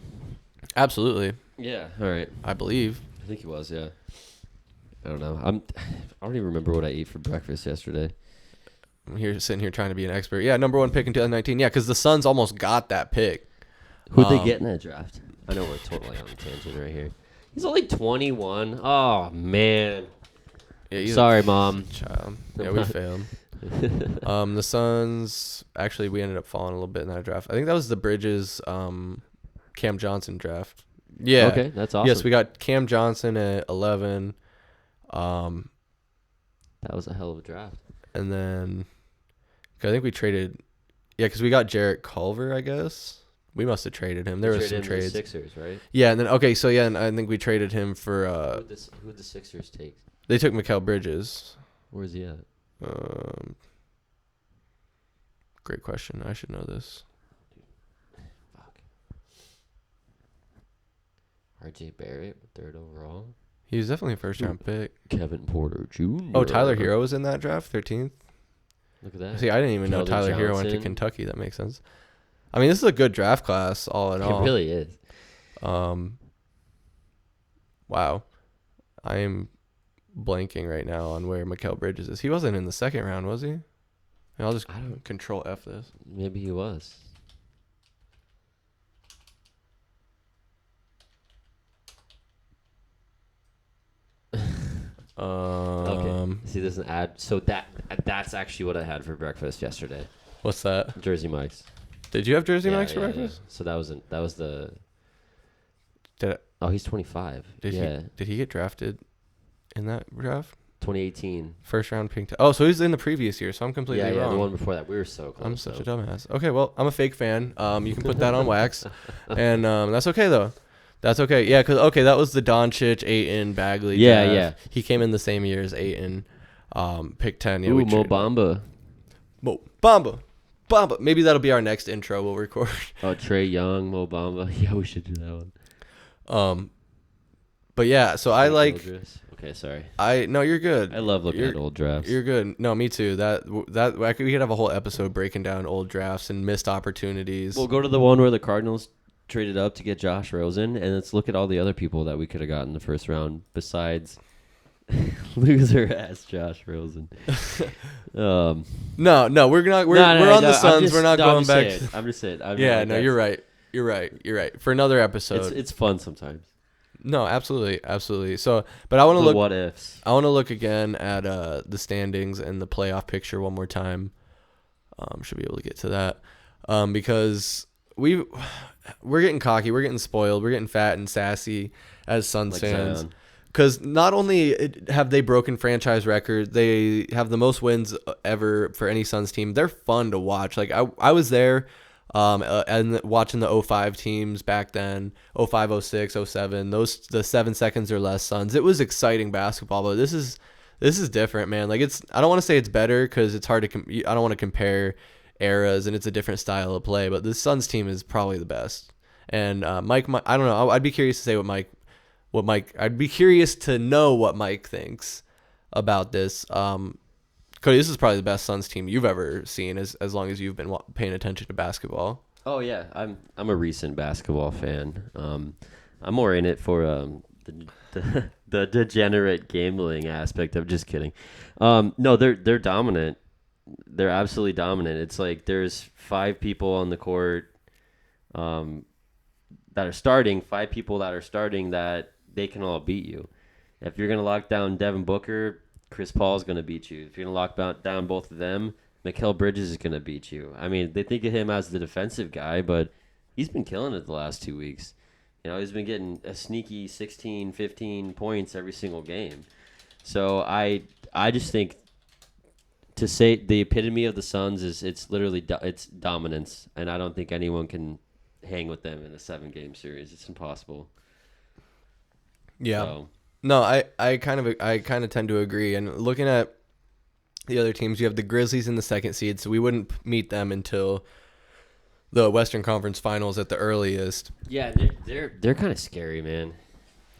A: Absolutely.
B: Yeah. All right.
A: I believe.
B: I think he was. Yeah. I don't know. I don't even remember what I ate for breakfast yesterday.
A: I'm sitting here trying to be an expert. Yeah, number 1 pick in 2019. Yeah, because the Suns almost got that pick.
B: Who'd they get in that draft? I know we're totally on a tangent right here. He's only 21. Oh man.
A: Yeah,
B: sorry, Mom.
A: Child. Yeah, we failed. The Suns, actually, we ended up falling a little bit in that draft. I think that was the Bridges, Cam Johnson draft. Yeah.
B: Okay, that's awesome.
A: Yes, we got Cam Johnson at 11.
B: That was a hell of a draft.
A: And then, I think we traded, because we got Jarrett Culver, I guess. We must have traded him. There was some trades.
B: The Sixers, right?
A: Yeah, and then and I think we traded him for.
B: Who'd the Sixers take?
A: They took Mikal Bridges.
B: Where's he at?
A: Great question. I should know this.
B: Fuck. RJ Barrett, 3rd overall.
A: He was definitely a first-round pick.
B: Kevin Porter Jr.
A: Oh, Tyler Hero was in that draft, 13th.
B: Look at that.
A: See, I didn't even know Tyler Hero went to Kentucky. That makes sense. I mean, this is a good draft class, all in all.
B: It really is.
A: Wow. I am blanking right now on where Mikal Bridges is. He wasn't in the 2nd round, was he? I'll just control F this.
B: Maybe he was. Okay. See, there's an ad. So that's actually what I had for breakfast yesterday.
A: What's that?
B: Jersey Mike's.
A: Did you have Jersey Mike's for breakfast?
B: Yeah. So that was the.
A: Did it,
B: oh, he's 25.
A: Did he get drafted in that draft?
B: 2018.
A: First round pink. Oh, so he's in the previous year. So I'm completely wrong.
B: Yeah, the one before that. We were so close.
A: I'm such a dumbass. Okay, well, I'm a fake fan. You can put that on wax, and that's okay though. That's okay. Yeah, because that was the Doncic, Ayton, Bagley.
B: Yeah,
A: draft.
B: yeah.
A: He came in the same year as Ayton. Pick 10. Yeah,
B: Ooh, Mo Bamba.
A: Mo Bamba. Maybe that'll be our next intro we'll record.
B: Oh, Trey Young, Mo Bamba. Yeah, we should do that one.
A: But yeah, so I like.
B: Okay, sorry.
A: No, you're good.
B: I love looking at old drafts.
A: You're good. No, me too. We could have a whole episode breaking down old drafts and missed opportunities.
B: We'll go to the one where the Cardinals traded up to get Josh Rosen, and let's look at all the other people that we could have gotten in the first round besides loser ass Josh Rosen.
A: No, we're not. We're on the Suns. We're not going back.
B: I'm just saying.
A: You're right. You're right. For another episode,
B: it's fun sometimes.
A: No, absolutely. So, but I want to look.
B: What ifs?
A: I want to look again at the standings and the playoff picture one more time. Should be able to get to that because we're getting cocky, we're getting spoiled, we're getting fat and sassy as Suns fans. Because not only have they broken franchise records, they have the most wins ever for any Suns team. They're fun to watch. Like I was there. And watching the 05 teams back then, 05, 06, 07, the 7 seconds or less Suns, it was exciting basketball, but this is different, man. Like I don't want to say it's better because it's hard to, I don't want to compare eras and it's a different style of play, but the Suns team is probably the best. And Mike, I don't know. I'd be curious to say I'd be curious to know what Mike thinks about this. Cody, this is probably the best Suns team you've ever seen as long as you've been paying attention to basketball.
B: Oh yeah, I'm a recent basketball fan. I'm more in it for the degenerate gambling aspect. I'm just kidding. No, they're dominant. They're absolutely dominant. It's like there's 5 people on the court that are starting, 5 people that are starting that they can all beat you. If you're gonna lock down Devin Booker, Chris Paul's going to beat you. If you're going to lock down both of them, Mikal Bridges is going to beat you. I mean, they think of him as the defensive guy, but he's been killing it the last 2 weeks. You know, he's been getting a sneaky 16, 15 points every single game. So I just think to say the epitome of the Suns is it's literally it's dominance, and I don't think anyone can hang with them in a 7-game series. It's impossible.
A: Yeah.
B: So,
A: no, I kind of tend to agree. And looking at the other teams, you have the Grizzlies in the 2nd seed, so we wouldn't meet them until the Western Conference Finals at the earliest.
B: Yeah, they're kind of scary, man.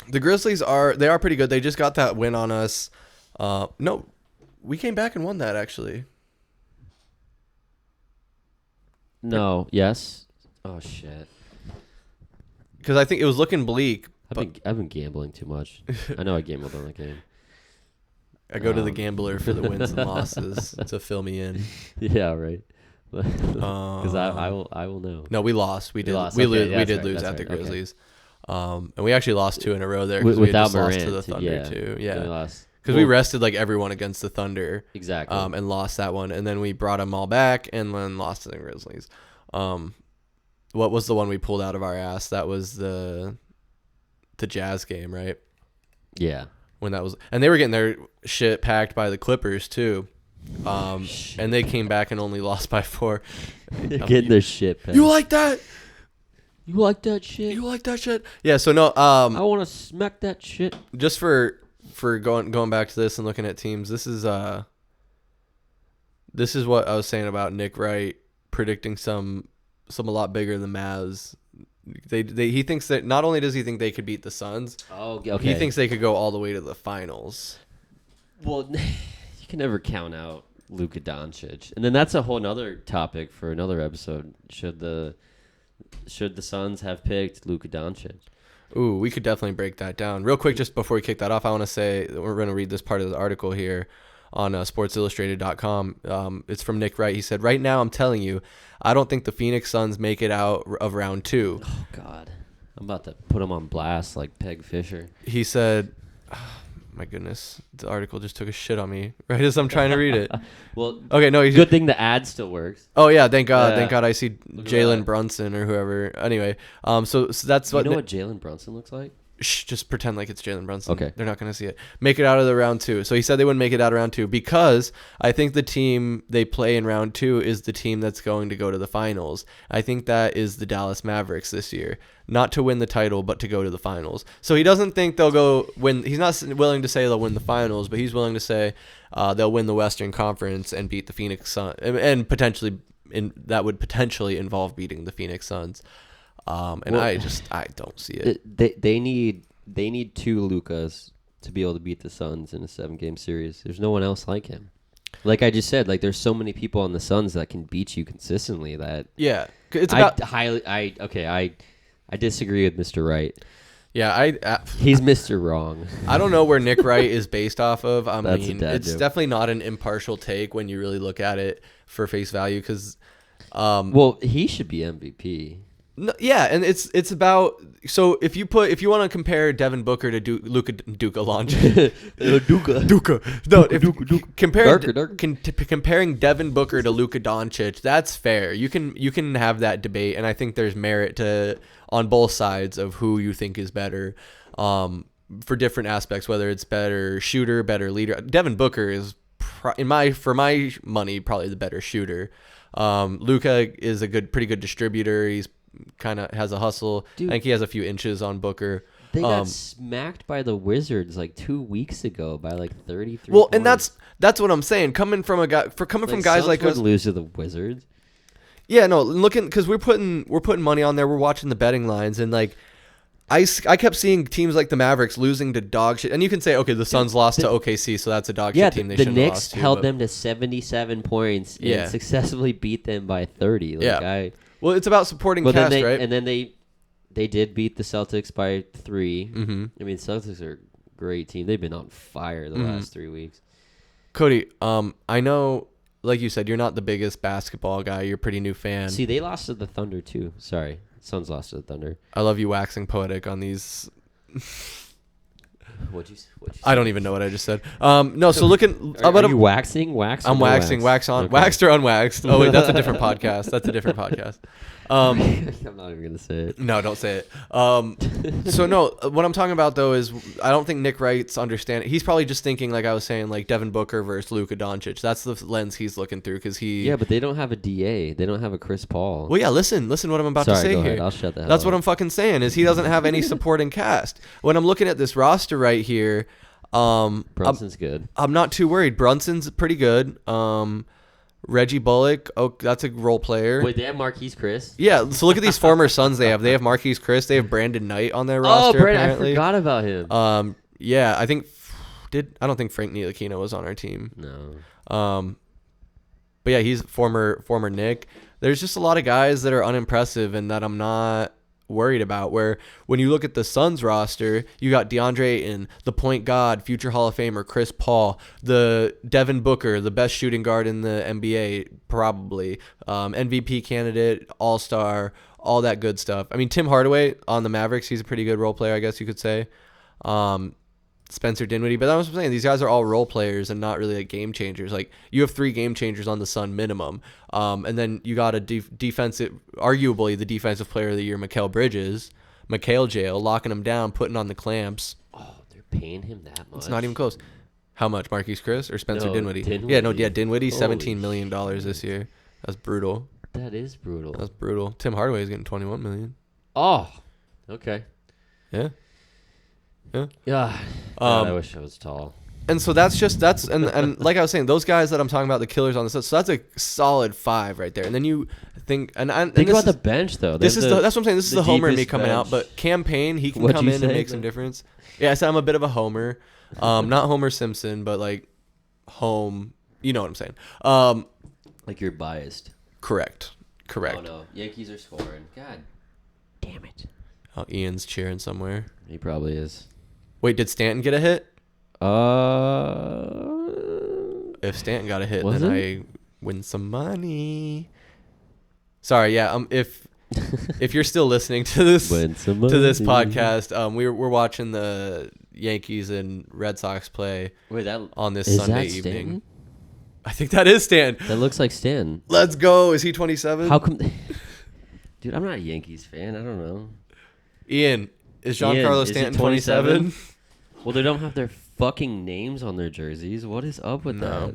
A: The Grizzlies are pretty good. They just got that win on us. No, we came back and won that actually.
B: No. Yes. Oh shit.
A: Because I think it was looking bleak.
B: I've been gambling too much. I know I gambled on that game.
A: I go to the gambler for the wins and losses to fill me in.
B: Yeah, right. Because I will know.
A: No, we lost. We did. We did lose at the Grizzlies. Okay. And we actually lost 2 in a row there because we just lost to the Thunder too. Yeah. Because we rested like everyone against the Thunder.
B: Exactly.
A: And lost that one, and then we brought them all back and then lost to the Grizzlies. What was the one we pulled out of our ass? That was the Jazz game, right?
B: Yeah.
A: When that was, and they were getting their shit packed by the Clippers too. And they came back and only lost by 4.
B: They're getting their shit packed.
A: You like that?
B: You like that shit?
A: You like that shit? Yeah. So no.
B: I want to smack that shit.
A: Just for going back to this and looking at teams. This is what I was saying about Nick Wright predicting some a lot bigger than Mavs. He thinks that not only does he think they could beat the Suns,
B: okay.
A: he thinks they could go all the way to the finals.
B: Well, you can never count out Luka Doncic, and then that's a whole nother topic for another episode. Should the Suns have picked Luka Doncic?
A: Ooh, we could definitely break that down real quick. Just before we kick that off, I want to say we're going to read this part of the article here on SportsIllustrated.com. It's from Nick Wright. He said, "Right now, I'm telling you, I don't think the Phoenix Suns make it out of round 2.
B: Oh God, I'm about to put him on blast like Peg Fisher.
A: He said, my goodness, the article just took a shit on me right as I'm trying to read it.
B: Well,
A: okay, no,
B: good thing the ad still works.
A: Oh yeah, thank God,
B: Yeah.
A: thank God. I see Jalen Brunson or whoever. Anyway, so that's what.
B: You know what Jalen Brunson looks like?
A: Shh, just pretend like it's Jalen Brunson.
B: Okay.
A: They're not going to see it. Make it out of the round 2. So he said they wouldn't make it out of round 2 because I think the team they play in round 2 is the team that's going to go to the finals. I think that is the Dallas Mavericks this year. Not to win the title, but to go to the finals. So he doesn't think they'll go win. He's not willing to say they'll win the finals, but he's willing to say they'll win the Western Conference and beat the Phoenix Suns. And potentially, that would potentially involve beating the Phoenix Suns. I don't see it.
B: They need 2 Lukas to be able to beat the Suns in a 7-game series. There's no one else like him. Like I just said, like there's so many people on the Suns that can beat you consistently. That
A: yeah, it's about
B: I disagree with Mr. Wright.
A: Yeah,
B: he's Mr. Wrong.
A: I don't know where Nick Wright is based off of. I
B: That's
A: mean, it's definitely not an impartial take when you really look at it for face value because
B: well, he should be MVP.
A: No, yeah, and it's about so if you want to compare Devin Booker to Luka Doncic, comparing Devin Booker to Luka Doncic, that's fair. You can have that debate, and I think there's merit to on both sides of who you think is better, for different aspects, whether it's better shooter, better leader. Devin Booker is for my money probably the better shooter. Luka is a pretty good distributor. He's kind of has a hustle.
B: Dude,
A: I think he has a few inches on Booker.
B: They got smacked by the Wizards like 2 weeks ago by like 33.
A: Well,
B: points.
A: and that's what I'm saying. Coming from guys
B: Suns
A: like
B: would
A: us,
B: lose to the Wizards.
A: Yeah, no, looking because we're putting money on there. We're watching the betting lines, and like I kept seeing teams like the Mavericks losing to dog shit. And you can say, okay, the Suns lost to OKC, so that's a dog shit team. They
B: the
A: shouldn't have
B: Knicks
A: lost to,
B: held them to 77 points and successfully beat them by 30.
A: Well, it's about supporting cast, right?
B: And then they did beat the Celtics by 3.
A: Mm-hmm.
B: I mean, Celtics are a great team. They've been on fire the last 3 weeks.
A: Cody, I know, like you said, you're not the biggest basketball guy. You're a pretty new fan.
B: See, they lost to the Thunder too. Sorry, Suns lost to the Thunder.
A: I love you waxing poetic on these.
B: What'd you say?
A: I don't even know what I just said. No, so looking.
B: Are you waxing? Wax?
A: I'm waxing. Wax on. Okay. Waxed or unwaxed? Oh wait, that's a different podcast. That's a different podcast.
B: I'm not even gonna say it.
A: No, don't say it. So no, what I'm talking about though is I don't think Nick Wright's understanding. He's probably just thinking, like I was saying, like Devin Booker versus Luka Doncic. That's the lens he's looking through because he.
B: Yeah, but they don't have a DA. They don't have a Chris Paul.
A: Well, yeah. Listen what I'm about to say
B: go
A: here.
B: ahead. I'll shut the hell
A: That's
B: up.
A: what I'm fucking saying. Is he doesn't have any supporting cast. When I'm looking at this roster right here,
B: Brunson's good.
A: I'm not too worried. Brunson's pretty good. Reggie Bullock, that's a role player.
B: Wait, they have Marquise Chris?
A: Yeah, so look at these former Suns they have. They have Marquise Chris. They have Brandon Knight on their roster.
B: Oh, Brandon,
A: apparently.
B: I forgot about him.
A: Yeah, I don't think Frank Ntilikina was on our team.
B: No.
A: But yeah, he's former Knick. There's just a lot of guys that are unimpressive and that I'm not worried about. Where when you look at the Suns roster, you got DeAndre Ayton, the point guard, future Hall of Famer Chris Paul, the Devin Booker, the best shooting guard in the NBA probably, MVP candidate, All-Star, all that good stuff. I mean, Tim Hardaway on the Mavericks, he's a pretty good role player, I guess you could say. Spencer Dinwiddie, but that's what I'm saying. These guys are all role players and not really like game changers. Like you have 3 game changers on the Sun minimum, and then you got a defensive, arguably the defensive player of the year, Mikal Bridges, Jail, locking him down, putting on the clamps.
B: Oh, they're paying him that much.
A: It's not even close. How much, Marquise Chris or Spencer
B: No,
A: Dinwiddie?
B: Dinwiddie.
A: Dinwiddie,
B: Holy
A: $17 million this year. That's brutal.
B: That is brutal.
A: That's brutal. Tim Hardaway is getting $21 million.
B: Oh, okay.
A: Yeah.
B: Yeah. God, I wish I was tall.
A: And so and like I was saying, those guys that I'm talking about, the killers on this list, so that's a solid 5 right there. And then you think
B: think about the bench though.
A: That's what I'm saying. This is the homer in me coming out, but campaign, he can come in and make some difference. Yeah, I said I'm a bit of a homer, not Homer Simpson, but like home. You know what I'm saying?
B: Like you're biased.
A: Correct.
B: Oh no, Yankees are scoring. God damn it.
A: Oh, Ian's cheering somewhere.
B: He probably is.
A: Wait, did Stanton get a hit?
B: Uh,
A: If Stanton got a hit,
B: Was
A: then
B: it?
A: I win some money. Sorry, yeah. If you're still listening to this podcast, we're watching the Yankees and Red Sox play on this Sunday evening.
B: Stanton?
A: I think that is Stanton.
B: That looks like Stanton.
A: Let's go. Is he 27?
B: How come? Dude, I'm not a Yankees fan. I don't know.
A: Ian, is Giancarlo Stanton 27?
B: Well, they don't have their fucking names on their jerseys. What is up with that?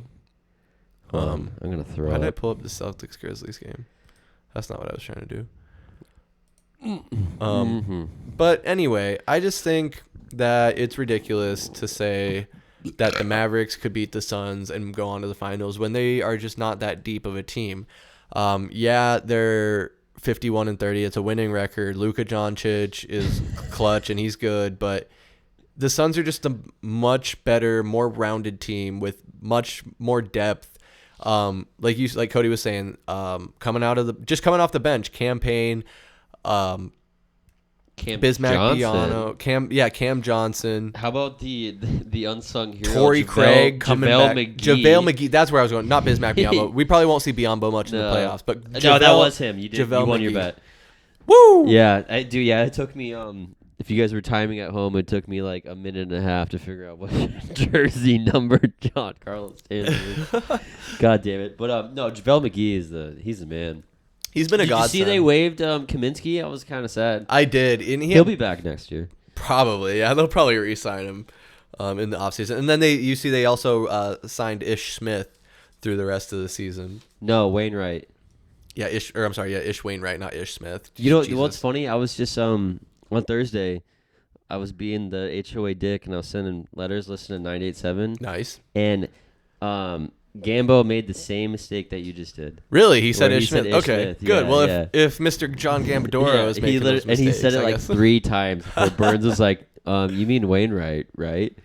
B: I'm gonna throw.
A: Why did I pull up the Celtics Grizzlies game? That's not what I was trying to do. But anyway, I just think that it's ridiculous to say that the Mavericks could beat the Suns and go on to the finals when they are just not that deep of a team. Yeah, they're 51-30. It's a winning record. Luka Doncic is clutch and he's good, but the Suns are just a much better, more rounded team with much more depth. Like Cody was saying, coming off the bench, campaign, Bismack Biyano, Cam Johnson.
B: How about the unsung hero?
A: Torrey Craig coming back. JaVale McGee. That's where I was going. Not Bismack Biyombo. We probably won't see Biyombo much in the playoffs, but
B: no, that was him. You won your bet.
A: Woo!
B: Yeah, I do. Yeah, it took me. If you guys were timing at home, it took me like a minute and a half to figure out what jersey number John Carlos is. God damn it! But no, JaVale McGee he's the man.
A: He's been a godsend.
B: Did you see they waived Kaminsky? I was kind of sad.
A: I did. And
B: he'll be back next year.
A: Probably, yeah. They'll probably re-sign him in the offseason. And then they also signed Ish Smith through the rest of the season.
B: No, Wainwright.
A: Yeah, Ish Wainwright, not Ish Smith.
B: You know what's funny? I was just on Thursday, I was being the HOA dick and I was sending letters listening to 98.7.
A: Nice.
B: And Gambo made the same mistake that you just did.
A: Really? He said Ish Smith? Okay,
B: Smith.
A: good.
B: Yeah,
A: well, if Mr. John Gambadoro is making those mistakes.
B: And he said it like 3 times before Burns was like, you mean Wainwright, right?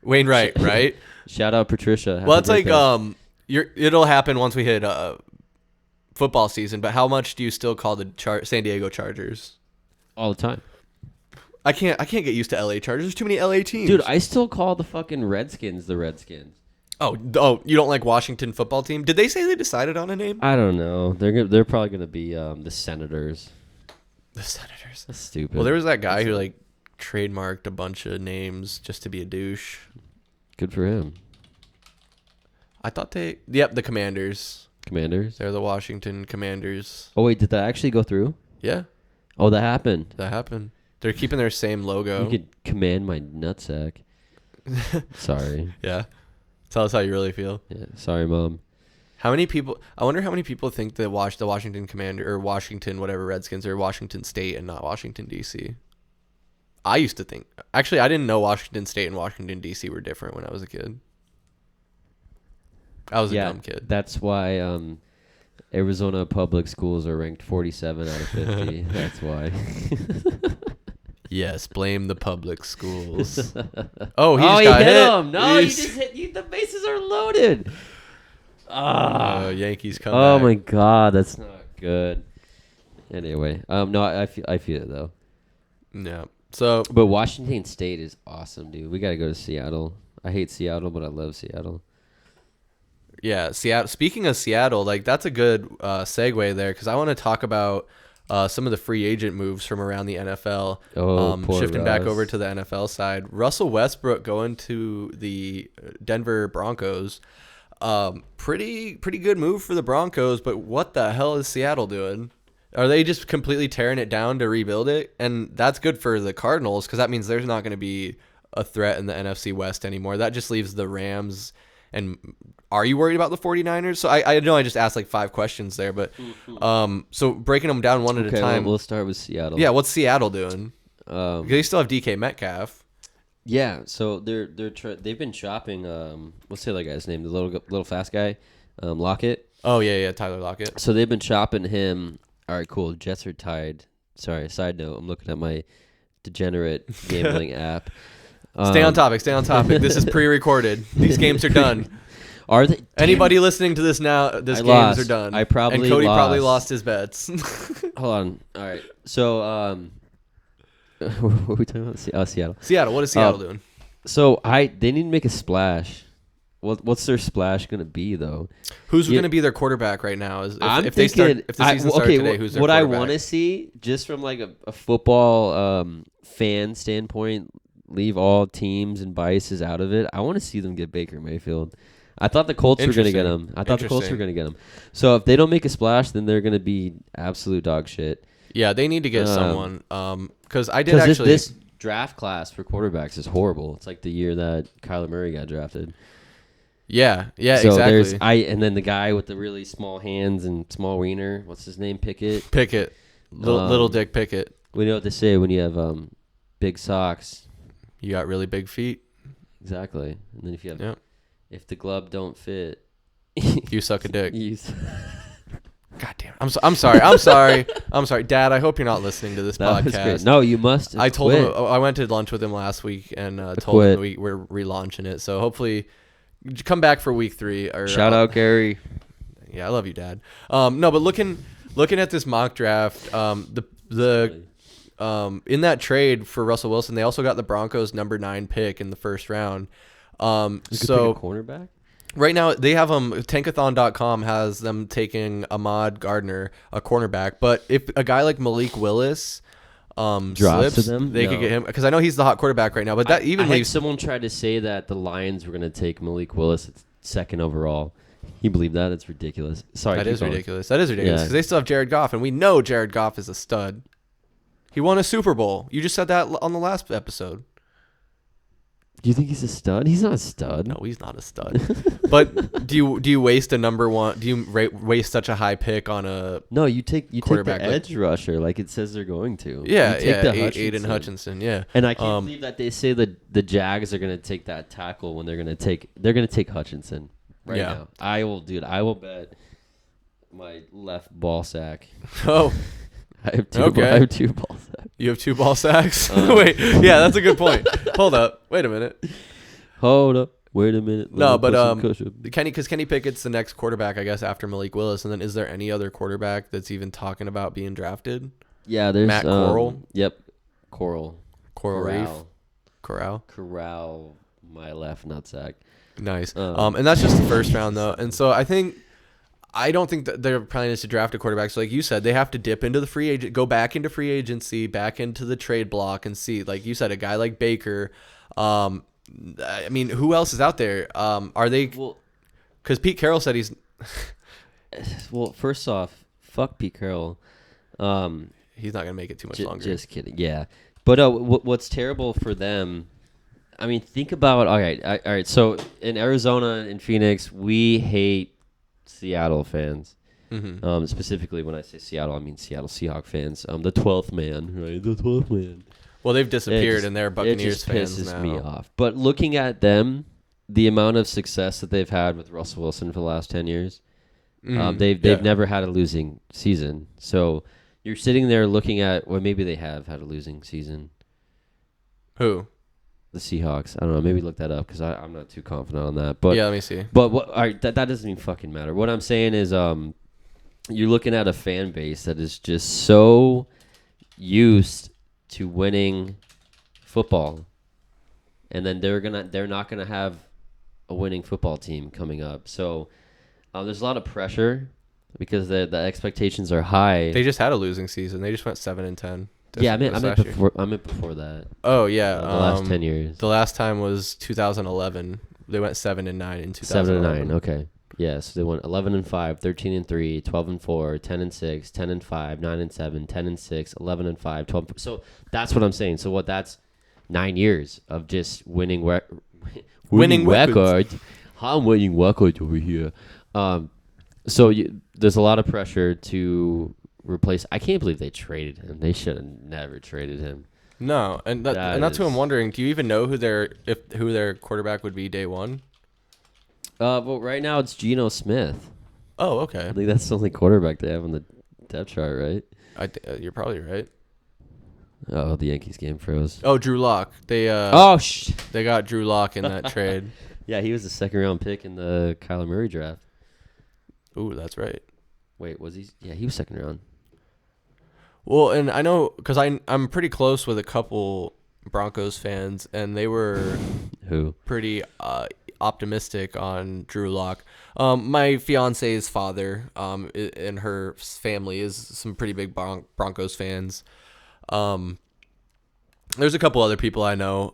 A: Wainwright, right?
B: Shout out Patricia. Happy
A: Well, it's
B: birthday.
A: like it'll happen once we hit football season, but how much do you still call the San Diego Chargers?
B: All the time.
A: I can't get used to LA Chargers. There's too many LA teams.
B: Dude, I still call the fucking Redskins the Redskins.
A: Oh, you don't like Washington football team? Did they say they decided on a name?
B: I don't know. They're probably gonna be the Senators.
A: The Senators.
B: That's stupid.
A: Well, there was that guy who like trademarked a bunch of names just to be a douche.
B: Good for him.
A: I thought the Commanders.
B: Commanders?
A: They're the Washington Commanders.
B: Oh wait, did that actually go through?
A: Yeah.
B: Oh, that happened.
A: They're keeping their same logo.
B: You could command my nutsack. Sorry.
A: Yeah. Tell us how you really feel.
B: Yeah. Sorry, Mom.
A: I wonder how many people think the Washington Commander or Washington whatever Redskins are Washington State and not Washington D.C. I used to think. Actually, I didn't know Washington State and Washington D.C. were different when I was a kid. I was a dumb kid.
B: That's why Arizona public schools are ranked 47 out of 50. That's why.
A: Yes, blame the public schools. He just
B: got hit him. No, you just hit. The bases are loaded.
A: Yankees come
B: back.
A: back.
B: My God, that's not good. Anyway, no, I feel it though.
A: Yeah. So,
B: but Washington State is awesome, dude. We got to go to Seattle. I hate Seattle, but I love Seattle.
A: Yeah, Seattle. Speaking of Seattle, like that's a good segue there because I want to talk about some of the free agent moves from around the NFL. Shifting back over to the NFL side, Russell Westbrook going to the Denver Broncos. Pretty good move for the Broncos, but what the hell is Seattle doing? Are they just completely tearing it down to rebuild it? And that's good for the Cardinals because that means there's not going to be a threat in the NFC West anymore. That just leaves the Rams. And are you worried about the 49ers? So I know I just asked like 5 questions there, but so breaking them down one at a time.
B: We'll start with Seattle.
A: Yeah, what's Seattle doing? They still have DK Metcalf.
B: Yeah, so they've been shopping. What's the other guy's name? The little fast guy, Lockett.
A: Oh yeah, Tyler Lockett.
B: So they've been shopping him. All right, cool. Jets are tied. Sorry. Side note: I'm looking at my degenerate gambling app.
A: Stay on topic. This is pre-recorded. These games are done.
B: Are they?
A: Anybody listening to this now? Games
B: lost.
A: are done.
B: I probably
A: and Cody
B: lost.
A: probably lost his bets.
B: Hold on. All right. So what were we talking about? Seattle.
A: Seattle. What is Seattle doing?
B: So they need to make a splash. What's their splash going to be though?
A: Who's going to be their quarterback right now? If the season started today, who's their quarterback?
B: What I want to see, just from like a football fan standpoint, leave all teams and biases out of it. I want to see them get Baker Mayfield. I thought the Colts were going to get him. So if they don't make a splash, then they're going to be absolute dog shit.
A: Yeah, they need to get someone. Because I did actually.
B: This draft class for quarterbacks is horrible. It's like the year that Kyler Murray got drafted.
A: Yeah,
B: so
A: exactly.
B: And then the guy with the really small hands and small wiener. What's his name? Pickett.
A: Little Dick Pickett.
B: We know what they say when you have big socks.
A: You got really big feet.
B: Exactly. And then if the glove don't fit,
A: you suck a dick.
B: God damn
A: it. I'm sorry. I'm sorry. Dad, I hope you're not listening to this podcast.
B: Great. No, you must.
A: I told him I went to lunch with him last week and told him we're relaunching it. So hopefully come back for week 3.
B: Shout out Gary.
A: Yeah, I love you, Dad. No, but looking at this mock draft, the in that trade for Russell Wilson, they also got the Broncos number 9 pick in the first round.
B: So pick a cornerback?
A: Right now they have Tankathon.com has them taking Ahmad Gardner, a cornerback. But if a guy like Malik Willis
B: drops
A: slips,
B: to them,
A: they could get him because I know he's the hot quarterback right now. But that even leaves.
B: Someone tried to say that the Lions were going to take Malik Willis at 2nd overall. You believe that? It's ridiculous. Sorry,
A: that is ridiculous because they still have Jared Goff, and we know Jared Goff is a stud. He won a Super Bowl. You just said that on the last episode.
B: Do you think he's a stud? He's not a stud.
A: No, he's not a stud. But do you waste a number 1? Do you waste such a high pick on a
B: you take the edge rusher like it says they're going to.
A: Yeah, Aiden Hutchinson. Yeah,
B: and I can't believe that they say that the Jags are going to take that tackle when they're going to take Hutchinson now. I will bet my left ball sack.
A: Oh.
B: I have 2 ball sacks.
A: You have 2 ball sacks? Wait, yeah, that's a good point. Hold up. Wait a minute. No, but Kenny Pickett's the next quarterback, I guess, after Malik Willis. And then is there any other quarterback that's even talking about being drafted?
B: Yeah, there's
A: Matt Corral.
B: Yep, Coral
A: Reef.
B: Corral, my left nutsack.
A: Nice. And that's just the first round though. And so I don't think that their plan is to draft a quarterback. So like you said, they have to dip into the free agent, go back into free agency, back into the trade block and see, like you said, a guy like Baker. I mean, who else is out there? Are they? Because Pete Carroll said he's.
B: Well, first off, fuck Pete Carroll.
A: He's not gonna make it too much longer.
B: Just kidding. Yeah, but what's terrible for them? I mean, think about all right. So in Arizona and Phoenix, we hate Seattle fans. Mm-hmm. Specifically, when I say Seattle, I mean Seattle Seahawks fans. The 12th man, right? The 12th man.
A: Well, they've disappeared, and they're Buccaneers fans now.
B: It just pisses me off. But looking at them, the amount of success that they've had with Russell Wilson for the last 10 years, they've never had a losing season. So you're sitting there looking at, well, maybe they have had a losing season.
A: Who?
B: The Seahawks. I don't know. Maybe look that up because I'm not too confident on that. But
A: yeah, let me see.
B: But all right, that doesn't even fucking matter. What I'm saying is, you're looking at a fan base that is just so used to winning football, and then they're not gonna have a winning football team coming up. So there's a lot of pressure because the expectations are high.
A: They just had a losing season. They just went 7-10.
B: Yeah, I meant before that.
A: Oh yeah,
B: the last 10 years.
A: The last time was 2011. They went 7-9 in
B: 7-9.
A: 2011.
B: Okay. Yeah, so they went 11-5, 13-3, 12-4, 10-6, 10-5, 9-7, 10-6, 11-5, 12. So that's what I'm saying. So that's 9 years of just winning records. I'm winning records over here. So there's a lot of pressure to replace. I can't believe they traded him. They should have never traded him.
A: No, and that's who I'm
B: is-
A: wondering. Do you even know who their quarterback would be day one?
B: Well, right now it's Geno Smith.
A: Oh, okay.
B: I think that's the only quarterback they have on the depth chart, right?
A: You're probably right.
B: Oh, the Yankees game froze.
A: Oh, Drew Lock. They they got Drew Lock in that trade.
B: Yeah, he was the second round pick in the Kyler Murray draft.
A: Ooh, that's right.
B: Wait, was he? Yeah, he was second round.
A: Well, and I know because I'm pretty close with a couple Broncos fans, and they were
B: Who?
A: pretty optimistic on Drew Lock. My fiance's father, and her family is some pretty big Broncos fans. There's a couple other people I know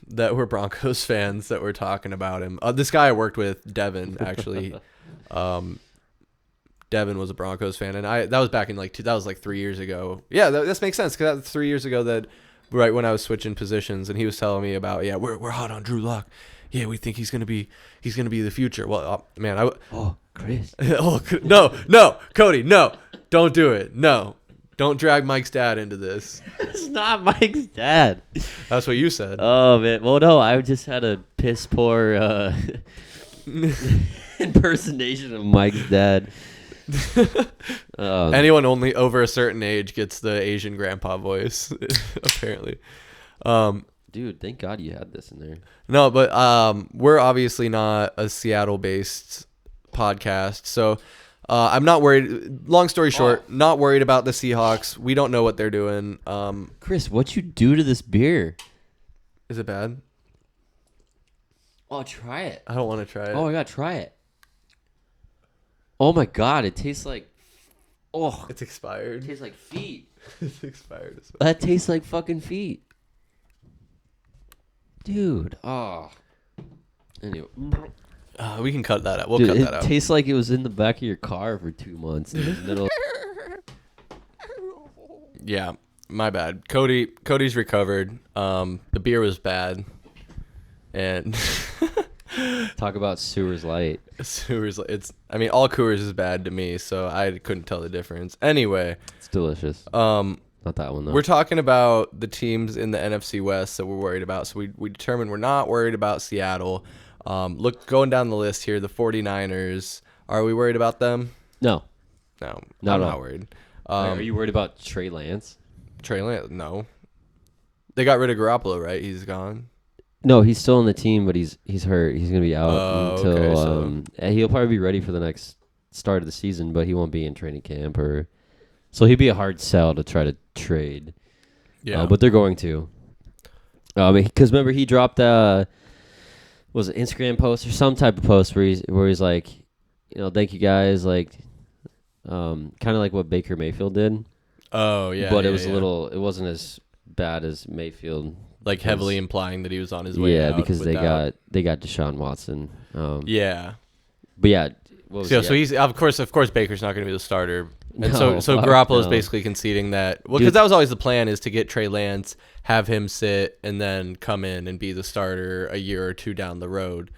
A: that were Broncos fans that were talking about him. This guy I worked with, Devin, actually. Devin was a Broncos fan, and that was back in that was like 3 years ago. Yeah, this makes sense because that was 3 years ago, that right when I was switching positions, and he was telling me about we're hot on Drew Lock. Yeah, we think he's gonna be the future. Well, man,
B: Chris.
A: no, Cody, no, don't do it. No, don't drag Mike's dad into this.
B: It's not Mike's dad.
A: That's what you said.
B: Oh man. Well, no, I just had a piss poor impersonation of Mike's dad.
A: Anyone only over a certain age gets the Asian grandpa voice, apparently.
B: Dude, thank God you had this in there.
A: No, but we're obviously not a Seattle-based podcast, so I'm not worried. Long story short, not worried about the Seahawks. We don't know what they're doing.
B: Chris, what you do to this beer?
A: Is it bad?
B: Oh, try it.
A: I don't want to try it.
B: Oh, I gotta try it. Oh my God, it tastes like. Oh,
A: It's expired.
B: it tastes like feet.
A: It's expired as well.
B: That tastes like fucking feet. Dude, oh. Anyway.
A: We can cut that out. We'll
B: Dude,
A: cut
B: it
A: that out.
B: tastes like it was in the back of your car for 2 months. In the middle.
A: Yeah, my bad. Cody's recovered. The beer was bad, and
B: Talk about Sewers Light.
A: Coors. All Coors is bad to me, so I couldn't tell the difference. Anyway,
B: It's delicious.
A: um,
B: Not that one though.
A: we're talking about the teams in the NFC West that we're worried about. So we determined we're not worried about Seattle. Going down the list here, the 49ers. Are we worried about them?
B: No.
A: No,
B: Not
A: I'm
B: at
A: not
B: all.
A: worried.
B: Are you worried about Trey Lance?
A: Trey Lance? No. They got rid of Garoppolo, right? He's gone.
B: No, he's still on the team, but he's hurt. He's gonna be out until
A: okay,
B: he'll probably be ready for the next start of the season, but he won't be in training camp so he'd be a hard sell to try to trade.
A: Yeah,
B: But they're going to. Because remember he dropped was it Instagram post or some type of post where he's like, thank you guys, like, kind of like what Baker Mayfield did.
A: Oh yeah,
B: But it was it wasn't as bad as Mayfield.
A: like heavily implying that he was on his way out.
B: Yeah, because they got Deshaun Watson.
A: Yeah.
B: But yeah, what was
A: So he's of course Baker's not going to be the starter, and
B: No,
A: so
B: fuck
A: Garoppolo's
B: no.
A: basically conceding that. Well,
B: Dude.
A: because that was always the plan, is to get Trey Lance, have him sit, and then come in and be the starter a year or two down the road.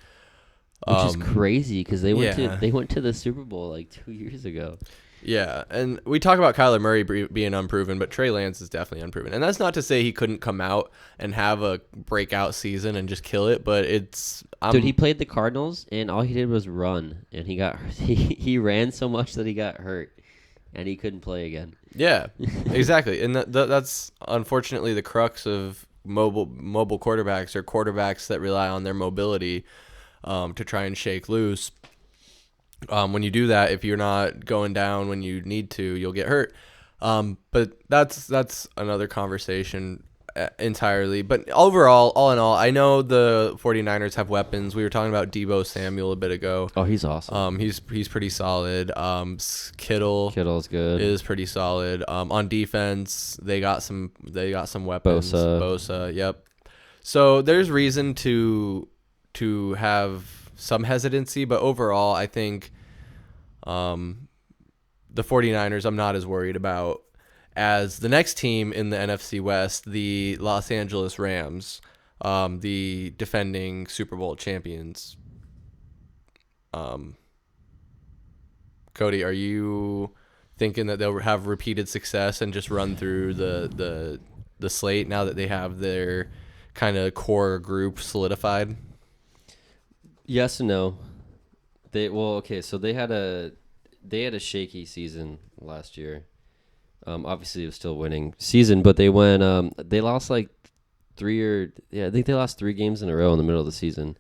B: Which is crazy because they went
A: yeah.
B: to the Super Bowl like 2 years ago.
A: Yeah, and we talk about Kyler Murray being unproven, but Trey Lance is definitely unproven. And that's not to say he couldn't come out and have a breakout season and just kill it, but
B: Dude, he played the Cardinals and all he did was run, and he ran so much that he got hurt, and he couldn't play again.
A: Yeah, exactly. And that's unfortunately the crux of mobile quarterbacks, or quarterbacks that rely on their mobility to try and shake loose. When you do that, if you're not going down when you need to, you'll get hurt. But that's another conversation entirely. But overall, all in all, I know the 49ers have weapons. We were talking about Deebo Samuel a bit ago.
B: Oh, he's awesome.
A: He's pretty solid. Kittle's
B: good.
A: is pretty solid. On defense, they got some weapons. Bosa, yep. So there's reason to have some hesitancy, but overall, I think the 49ers I'm not as worried about as the next team in the NFC West, the Los Angeles Rams, the defending Super Bowl champions. Cody, are you thinking that they'll have repeated success and just run through the the slate now that they have their kind of core group solidified?
B: Yes and no. So they had a shaky season last year. Obviously it was still winning season, but they they lost like I think they lost 3 games in a row in the middle of the season.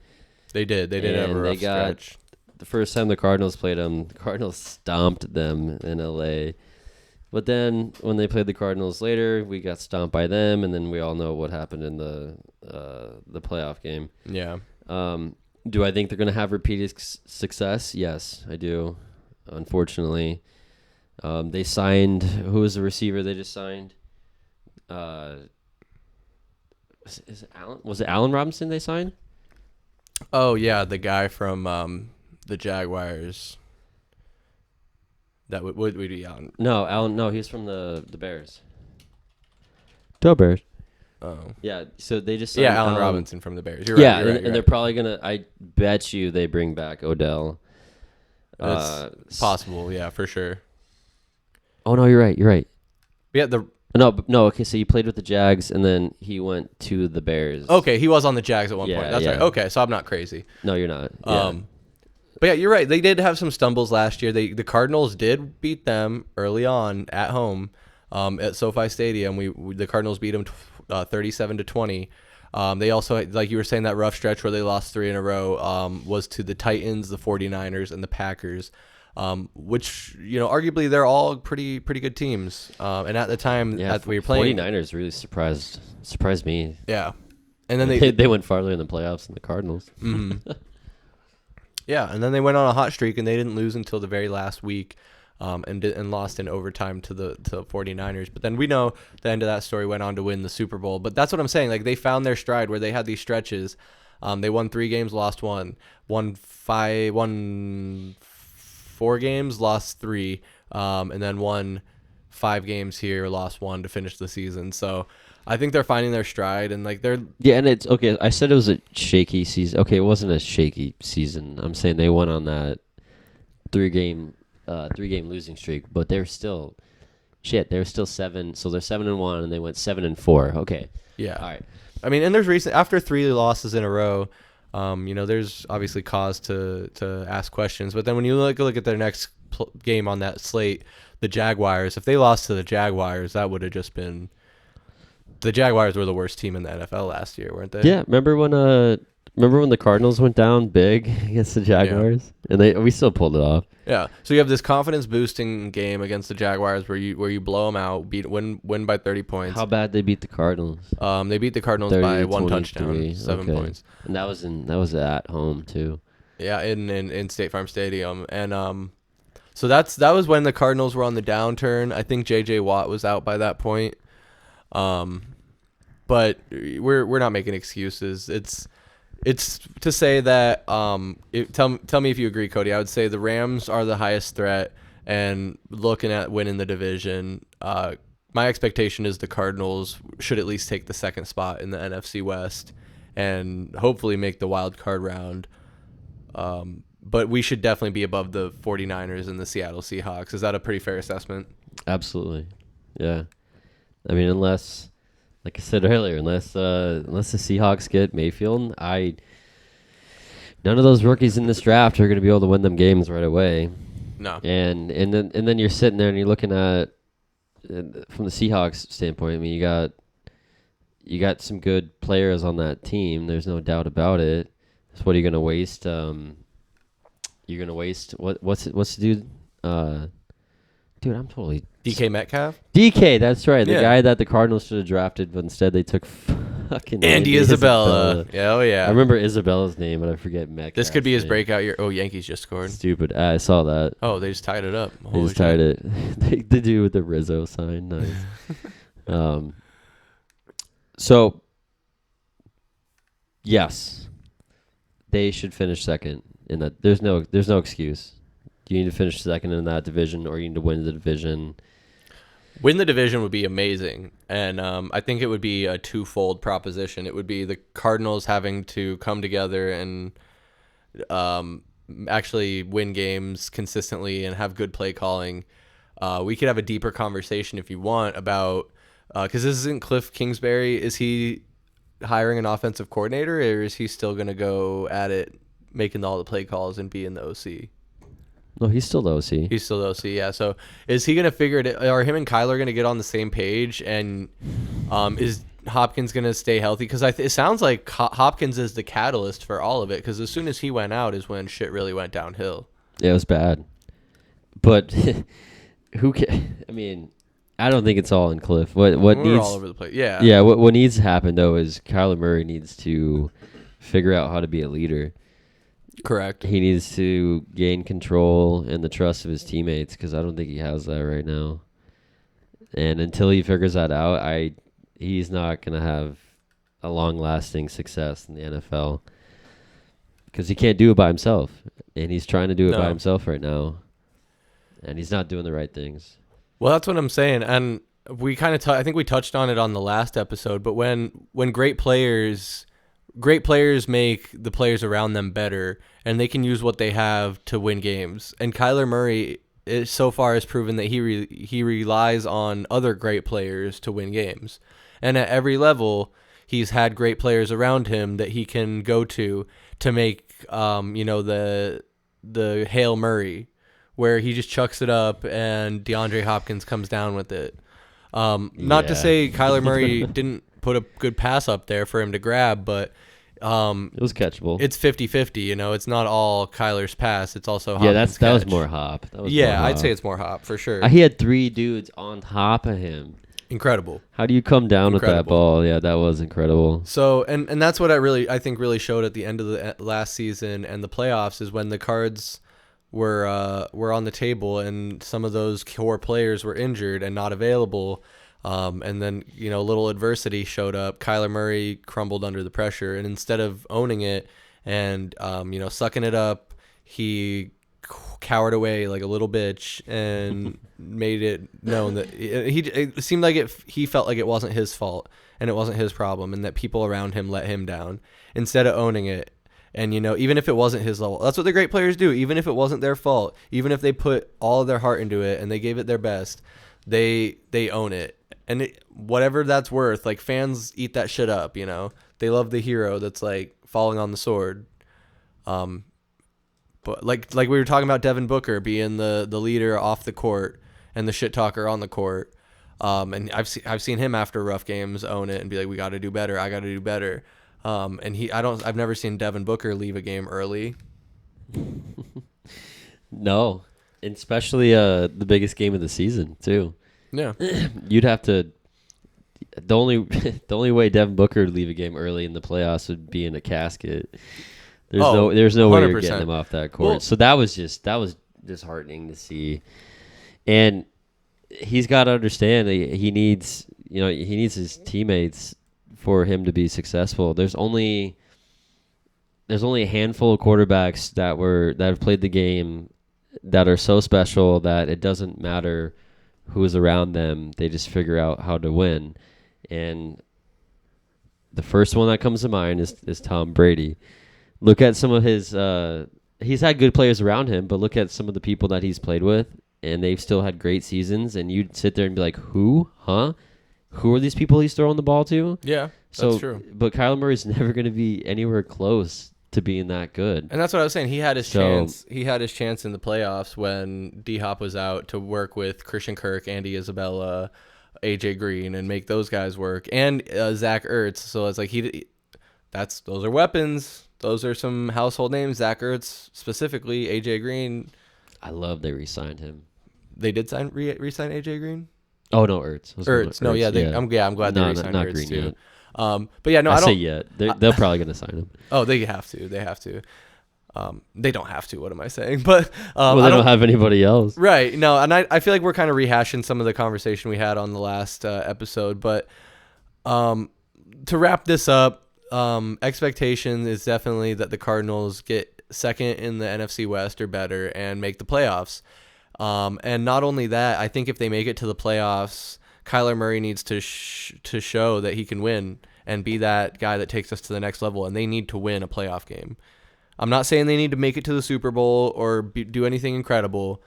A: They did have a rough stretch.
B: The first time the Cardinals played them, the Cardinals stomped them in LA. But then when they played the Cardinals later, we got stomped by them, and then we all know what happened in the playoff game.
A: Yeah.
B: Do I think they're going to have repeated success? Yes, I do. Unfortunately, they signed. Who was the receiver they just signed? Is it Allen? Was it Allen Robinson they signed?
A: Oh yeah, the guy from the Jaguars. That would be Allen.
B: No, Allen. No, he's from the Bears. The Bears.
A: Oh.
B: Yeah, so they just signed
A: Allen Robinson from the Bears. You're
B: yeah,
A: right,
B: and they're probably gonna. I bet you they bring back Odell.
A: It's possible, yeah, for sure.
B: Oh no, you're right.
A: Yeah,
B: no. Okay, so he played with the Jags, and then he went to the Bears.
A: Okay, he was on the Jags at one
B: Yeah,
A: point. That's
B: yeah.
A: right. Okay, so I'm not crazy.
B: No, you're not. Yeah.
A: But yeah, you're right. They did have some stumbles last year. The Cardinals did beat them early on at home, at SoFi Stadium. The Cardinals beat them 37-20. They also, like you were saying, that rough stretch where they lost 3 in a row was to the Titans, the 49ers, and the Packers, which, arguably they're all pretty good teams. And at the time that we were playing,
B: 49ers really surprised me.
A: Yeah. And then
B: they went farther in the playoffs than the Cardinals.
A: Mm-hmm. Yeah, and then they went on a hot streak, and they didn't lose until the very last week, and lost in overtime to the 49ers. But then we know the end of that story, went on to win the Super Bowl. But that's what I'm saying. Like, they found their stride where they had these stretches. They won 3 games, lost 1. Won 4 games, lost 3, and then won 5 games here, lost 1 to finish the season. So I think they're finding their stride, and like they're
B: and it's okay. I said it was a shaky season. Okay, it wasn't a shaky season. I'm saying they went on that 3-game losing streak, but they're still They're still 7. So they're 7-1, and they went 7-4. Okay.
A: Yeah.
B: All right.
A: I mean, and there's after 3 losses in a row. There's obviously cause to ask questions, but then when you look at their next game on that slate, the Jaguars. If they lost to the Jaguars, that would have just been. The Jaguars were the worst team in the NFL last year, weren't they?
B: Yeah. Remember when the Cardinals went down big against the Jaguars, and we still pulled it off.
A: Yeah. So you have this confidence boosting game against the Jaguars where you blow them out, win by 30 points.
B: How bad they beat the Cardinals?
A: They beat the Cardinals by 1 touchdown, 7 points.
B: And that was at home too.
A: Yeah, in State Farm Stadium, and so that was when the Cardinals were on the downturn. I think J.J. Watt was out by that point. But we're not making excuses. It's to say that tell me if you agree, Cody. I would say the Rams are the highest threat, and looking at winning the division, my expectation is the Cardinals should at least take the 2nd spot in the NFC West and hopefully make the wild card round. But we should definitely be above the 49ers and the Seattle Seahawks. Is that a pretty fair assessment?
B: Absolutely. Yeah. I mean, unless, like I said earlier, unless the Seahawks get Mayfield, none of those rookies in this draft are going to be able to win them games right away.
A: No.
B: And then you're sitting there and you're looking at, from the Seahawks standpoint, I mean, you got some good players on that team. There's no doubt about it. So what are you going to waste? You're going to waste what's the dude? Dude, I'm totally
A: DK Metcalf?
B: DK, that's right. The
A: Yeah.
B: guy that the Cardinals should have drafted, but instead they took fucking
A: Andy Isabella. Yeah, oh yeah.
B: I remember Isabella's name, but I forget Metcalf.
A: This could be his breakout year. Oh, Yankees just scored.
B: Stupid. I saw that.
A: Oh, they just tied it up.
B: They just tied it. They do with the Rizzo sign. Nice. So, yes, they should finish second. In that, there's no excuse. You need to finish second in that division, or you need to win the division.
A: Win the division would be amazing, and I think it would be a twofold proposition. It would be the Cardinals having to come together and actually win games consistently and have good play calling. We could have a deeper conversation if you want about Because this isn't Kliff Kingsbury. Is he hiring an offensive coordinator, or is he still going to go at it, making all the play calls and being the OC?
B: No, he's still the OC.
A: He's still the OC, yeah. So is he going to figure it? Are him and Kyler going to get on the same page? And is Hopkins going to stay healthy? Because it sounds like Hopkins is the catalyst for all of it. Because as soon as he went out is when shit really went downhill.
B: Yeah, it was bad. But who can? I mean, I don't think it's all in Kliff. What
A: We're
B: needs
A: all over the place. Yeah.
B: Yeah, what needs to happen though is Kyler Murray needs to figure out how to be a leader.
A: Correct.
B: He needs to gain control and the trust of his teammates because I don't think he has that right now. And until he figures that out, he's not gonna have a long-lasting success in the NFL because he can't do it by himself, and he's trying to do it by himself right now, and he's not doing the right things.
A: Well, that's what I'm saying, and we kind of I think we touched on it on the last episode. But when great players make the players around them better, and they can use what they have to win games. And Kyler Murray so far has proven that he relies on other great players to win games. And at every level, he's had great players around him that he can go to make the Hail Murray, where he just chucks it up and DeAndre Hopkins comes down with it. Not to say Kyler Murray didn't put a good pass up there for him to grab, but
B: it was catchable.
A: It's 50-50, It's not all Kyler's pass. It's also Hopkins'
B: that was more Hop.
A: I'd say it's more Hop for sure.
B: He had 3 dudes on top of him.
A: Incredible.
B: How do you come down with that ball? Yeah, that was incredible.
A: So, and that's what I think really showed at the end of the last season and the playoffs is when the cards were on the table and some of those core players were injured and not available. And then, a little adversity showed up. Kyler Murray crumbled under the pressure, and instead of owning it and, sucking it up, he cowered away like a little bitch and made it known that it seemed like he felt like it wasn't his fault and it wasn't his problem and that people around him let him down instead of owning it. And, even if it wasn't his level, that's what the great players do. Even if it wasn't their fault, even if they put all of their heart into it and they gave it their best, they own it. And whatever that's worth, like fans eat that shit up, They love the hero that's like falling on the sword. But like we were talking about Devin Booker being the leader off the court and the shit talker on the court. And I've seen him after rough games own it and be like, we got to do better. I got to do better. And I've never seen Devin Booker leave a game early.
B: No, and especially the biggest game of the season too.
A: Yeah,
B: you'd have to. The only way Devin Booker would leave a game early in the playoffs would be in a casket. There's no way you're getting him off that court. Well, so that was disheartening to see, and he's got to understand that he needs his teammates for him to be successful. There's only a handful of quarterbacks that have played the game that are so special that it doesn't matter who is around them. They just figure out how to win. And the first one that comes to mind is Tom Brady. Look at some of his he's had good players around him, but look at some of the people that he's played with, and they've still had great seasons, and you'd sit there and be like, who? Huh? Who are these people he's throwing the ball to?
A: Yeah, that's true.
B: But Kyler Murray's never going to be anywhere close to being that good.
A: And that's what I was saying. He had his chance. He had his chance in the playoffs when D-Hop was out to work with Christian Kirk, Andy Isabella, AJ Green, and make those guys work, and Zach Ertz. So it's like those are weapons. Those are some household names. Zach Ertz specifically, AJ Green.
B: I love they re-signed him.
A: They did re-sign AJ Green.
B: Oh no, Ertz.
A: Ertz. No, yeah, I'm glad they re-signed Ertz
B: Green
A: too.
B: Yet.
A: But yeah, no, I don't
B: say yet. They're probably gonna sign him.
A: Oh, they have to. They have to. They don't have to. What am I saying? But
B: they don't have anybody else,
A: right? No, and I feel like we're kind of rehashing some of the conversation we had on the last episode. But to wrap this up, expectation is definitely that the Cardinals get second in the NFC West or better and make the playoffs. And not only that, I think if they make it to the playoffs, Kyler Murray needs to show that he can win and be that guy that takes us to the next level, and they need to win a playoff game. I'm not saying they need to make it to the Super Bowl or do anything incredible,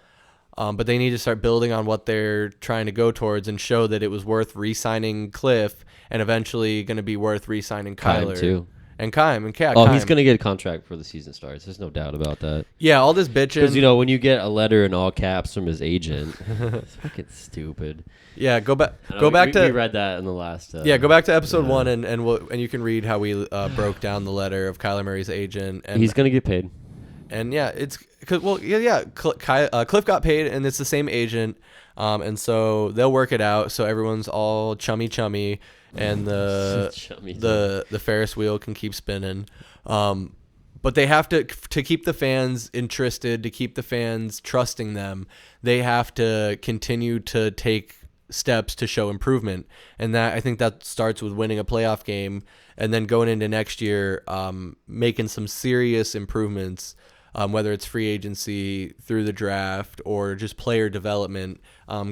A: But they need to start building on what they're trying to go towards and show that it was worth re-signing Kliff and eventually going to be worth re-signing Kyler.
B: Too.
A: And Kime. And yeah,
B: Oh,
A: Kime.
B: he's going to get a contract before the season starts. There's no doubt about that.
A: Yeah, all this bitching.
B: Because, when you get a letter in all caps from his agent, it's fucking stupid.
A: Yeah, go back
B: We
A: to...
B: read that in the last...
A: go back to episode 1 and you can read how we broke down the letter of Kyler Murray's agent. And
B: he's going to get paid.
A: And yeah, it's... Kliff got paid and it's the same agent. And so they'll work it out so everyone's all chummy and the Ferris wheel can keep spinning. But they have to keep the fans interested, to keep the fans trusting them, they have to continue to take steps to show improvement. And that, I think that starts with winning a playoff game and then going into next year, making some serious improvements, whether it's free agency, through the draft, or just player development,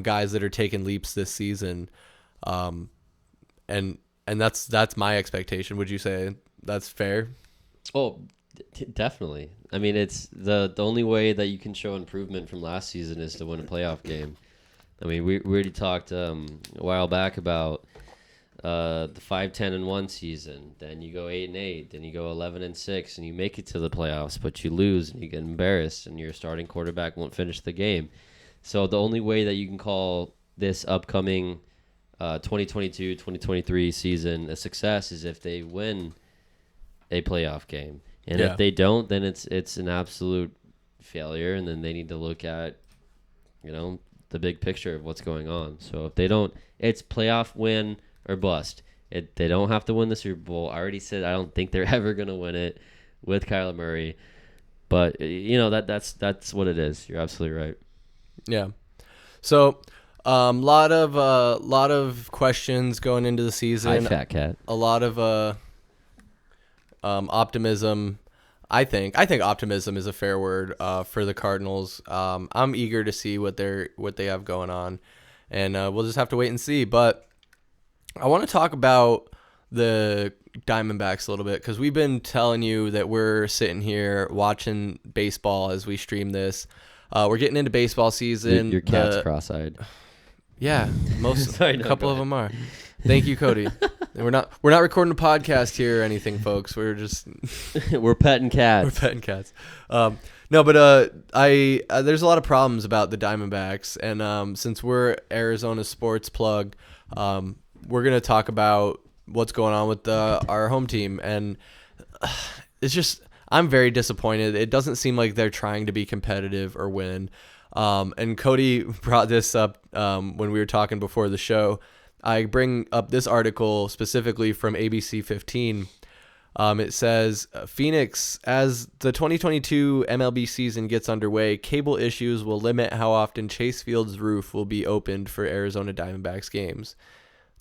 A: guys that are taking leaps this season. And that's my expectation. Would you say that's fair?
B: Oh, definitely. I mean, it's the only way that you can show improvement from last season is to win a playoff game. I mean, we already talked a while back about the 5-10-1 season. Then you go 8-8. Then you go 11-6, and you make it to the playoffs, but you lose and you get embarrassed, and your starting quarterback won't finish the game. So the only way that you can call this upcoming 2022-2023 season a success is if they win a playoff game. And if they don't, then it's an absolute failure, and then they need to look at, the big picture of what's going on. So if they don't, it's playoff win or bust. They don't have to win the Super Bowl. I already said I don't think they're ever going to win it with Kyler Murray. But, that's what it is. You're absolutely right.
A: Yeah. So, lot of questions going into the season.
B: Hi, fat cat.
A: A lot of optimism. I think optimism is a fair word for the Cardinals. I'm eager to see what they have going on, and we'll just have to wait and see. But I want to talk about the Diamondbacks a little bit because we've been telling you that we're sitting here watching baseball as we stream this. We're getting into baseball season.
B: Your cat's cross-eyed.
A: Yeah,
B: Sorry,
A: a couple of them are. Thank you, Cody. We're not recording a podcast here or anything, folks. We're just
B: we're petting cats.
A: We're petting cats. No, but there's a lot of problems about the Diamondbacks, and since we're Arizona sports plug, we're gonna talk about what's going on with our home team, and it's just I'm very disappointed. It doesn't seem like they're trying to be competitive or win. And Cody brought this up when we were talking before the show. I bring up this article specifically from ABC 15. It says, Phoenix, as the 2022 MLB season gets underway, cable issues will limit how often Chase Field's roof will be opened for Arizona Diamondbacks games.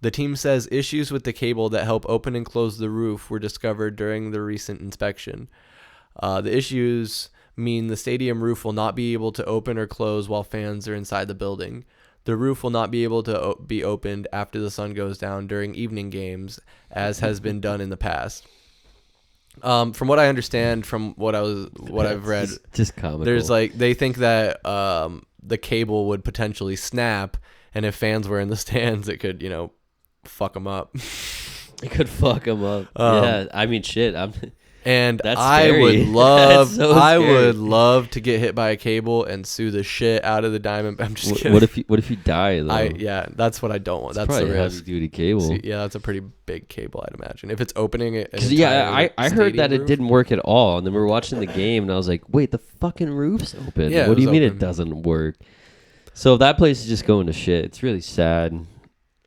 A: The team says issues with the cable that help open and close the roof were discovered during the recent inspection. The issues mean the stadium roof will not be able to open or close while fans are inside the building. The roof will not be able to be opened after the sun goes down during evening games, as has been done in the past. From what I understand, from what I've read,
B: just comical.
A: There's they think that the cable would potentially snap, and if fans were in the stands, it could fuck them up.
B: It could fuck them up. Yeah, I mean, shit.
A: And
B: that's
A: I
B: scary.
A: would love,
B: so
A: I would love to get hit by a cable and sue the shit out of the Diamond. I'm just kidding.
B: What if you die though?
A: That's what I don't want. That's
B: probably
A: the
B: a
A: risk.
B: heavy-duty cable.
A: See, yeah, that's a pretty big cable, I'd imagine. If it's opening it.
B: I heard that it didn't work at all, and then we were watching the game, and I was like, "Wait, the fucking roof's open?
A: Yeah,
B: what do you mean
A: open.
B: it doesn't work?" So that place is just going to shit. It's really sad.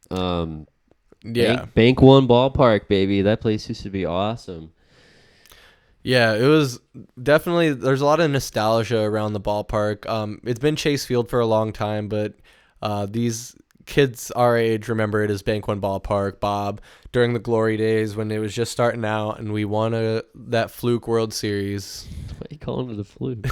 A: Yeah,
B: Bank One Ballpark, baby. That place used to be awesome.
A: Yeah, it was definitely. There's a lot of nostalgia around the ballpark. It's been Chase Field for a long time, but these kids our age remember it as Bank One Ballpark, Bob, during the glory days when it was just starting out, and we won that fluke World Series.
B: Why are you calling it a fluke?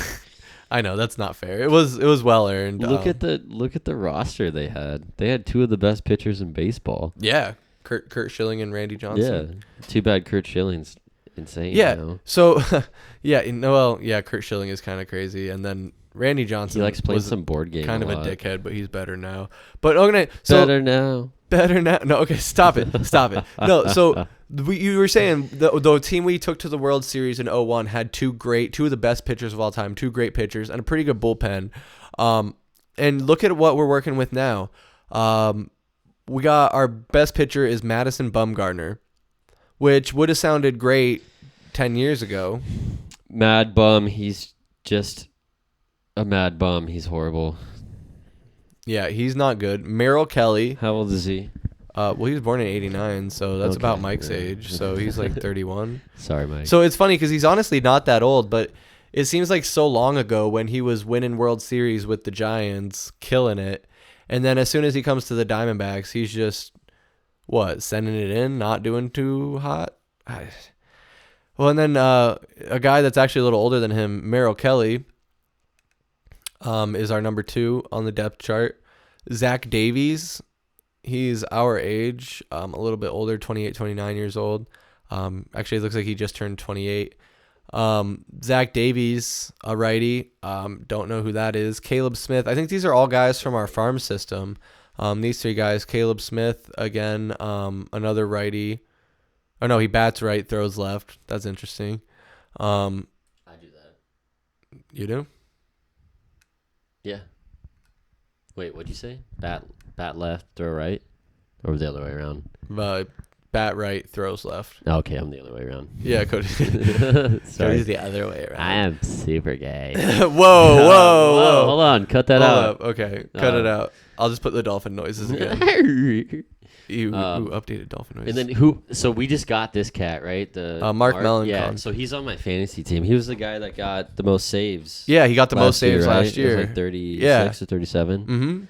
A: I know that's not fair. It was well earned.
B: Look at the roster they had. They had two of the best pitchers in baseball.
A: Yeah, Kurt Schilling and Randy Johnson.
B: Yeah, too bad Kurt Schilling's insane.
A: Yeah. So, Kurt Schilling is kind of crazy, and then Randy Johnson.
B: He likes playing
A: was
B: some board game.
A: kind of a
B: lot.
A: dickhead, but he's better now. But okay, so
B: Better now.
A: better now. No, okay, stop it. No, so you were saying the team we took to the World Series in 01 had two of the best pitchers of all time, two great pitchers, and a pretty good bullpen. And look at what we're working with now. We got our best pitcher is Madison Bumgarner, which would have sounded great 10 years ago.
B: Mad bum. He's just a mad bum. He's horrible.
A: Yeah, he's not good. Merrill Kelly.
B: How old is he?
A: Well, he was born in 89, so that's
B: Okay,
A: about Mike's
B: yeah.
A: age. So he's like 31.
B: Sorry, Mike.
A: So it's funny because he's honestly not that old, but it seems like so long ago when he was winning World Series with the Giants, killing it. And then as soon as he comes to the Diamondbacks, he's just, sending it in, not doing too hot? Well, and then a guy that's actually a little older than him, Merrill Kelly, is our number 2 on the depth chart. Zach Davies, he's our age, a little bit older, 28, 29 years old. Actually, it looks like he just turned 28. Zach Davies, a righty. Don't know who that is. Caleb Smith. I think these are all guys from our farm system. These 3 guys. Caleb Smith, again, another righty. Oh, no, he bats right, throws left. That's interesting.
B: I do that.
A: You do?
B: Yeah. Wait, what'd you say? Bat left, throw right? Or the other way around?
A: Bat right, throws left.
B: Okay, I'm the other way around.
A: Yeah, Cody.
B: Sorry.
A: Cody's the other way around.
B: I am super gay.
A: Whoa.
B: Hold on, cut that
A: Hold
B: out.
A: up. Okay, cut it out. I'll just put the dolphin noises again. You updated dolphin noises.
B: And then so we just got this cat, right? The
A: Mark Melancon.
B: Yeah, so he's on my fantasy team. He was the guy that got the most saves.
A: Yeah, he got the most saves last year.
B: It was like 36 or 37.
A: Mm-hmm.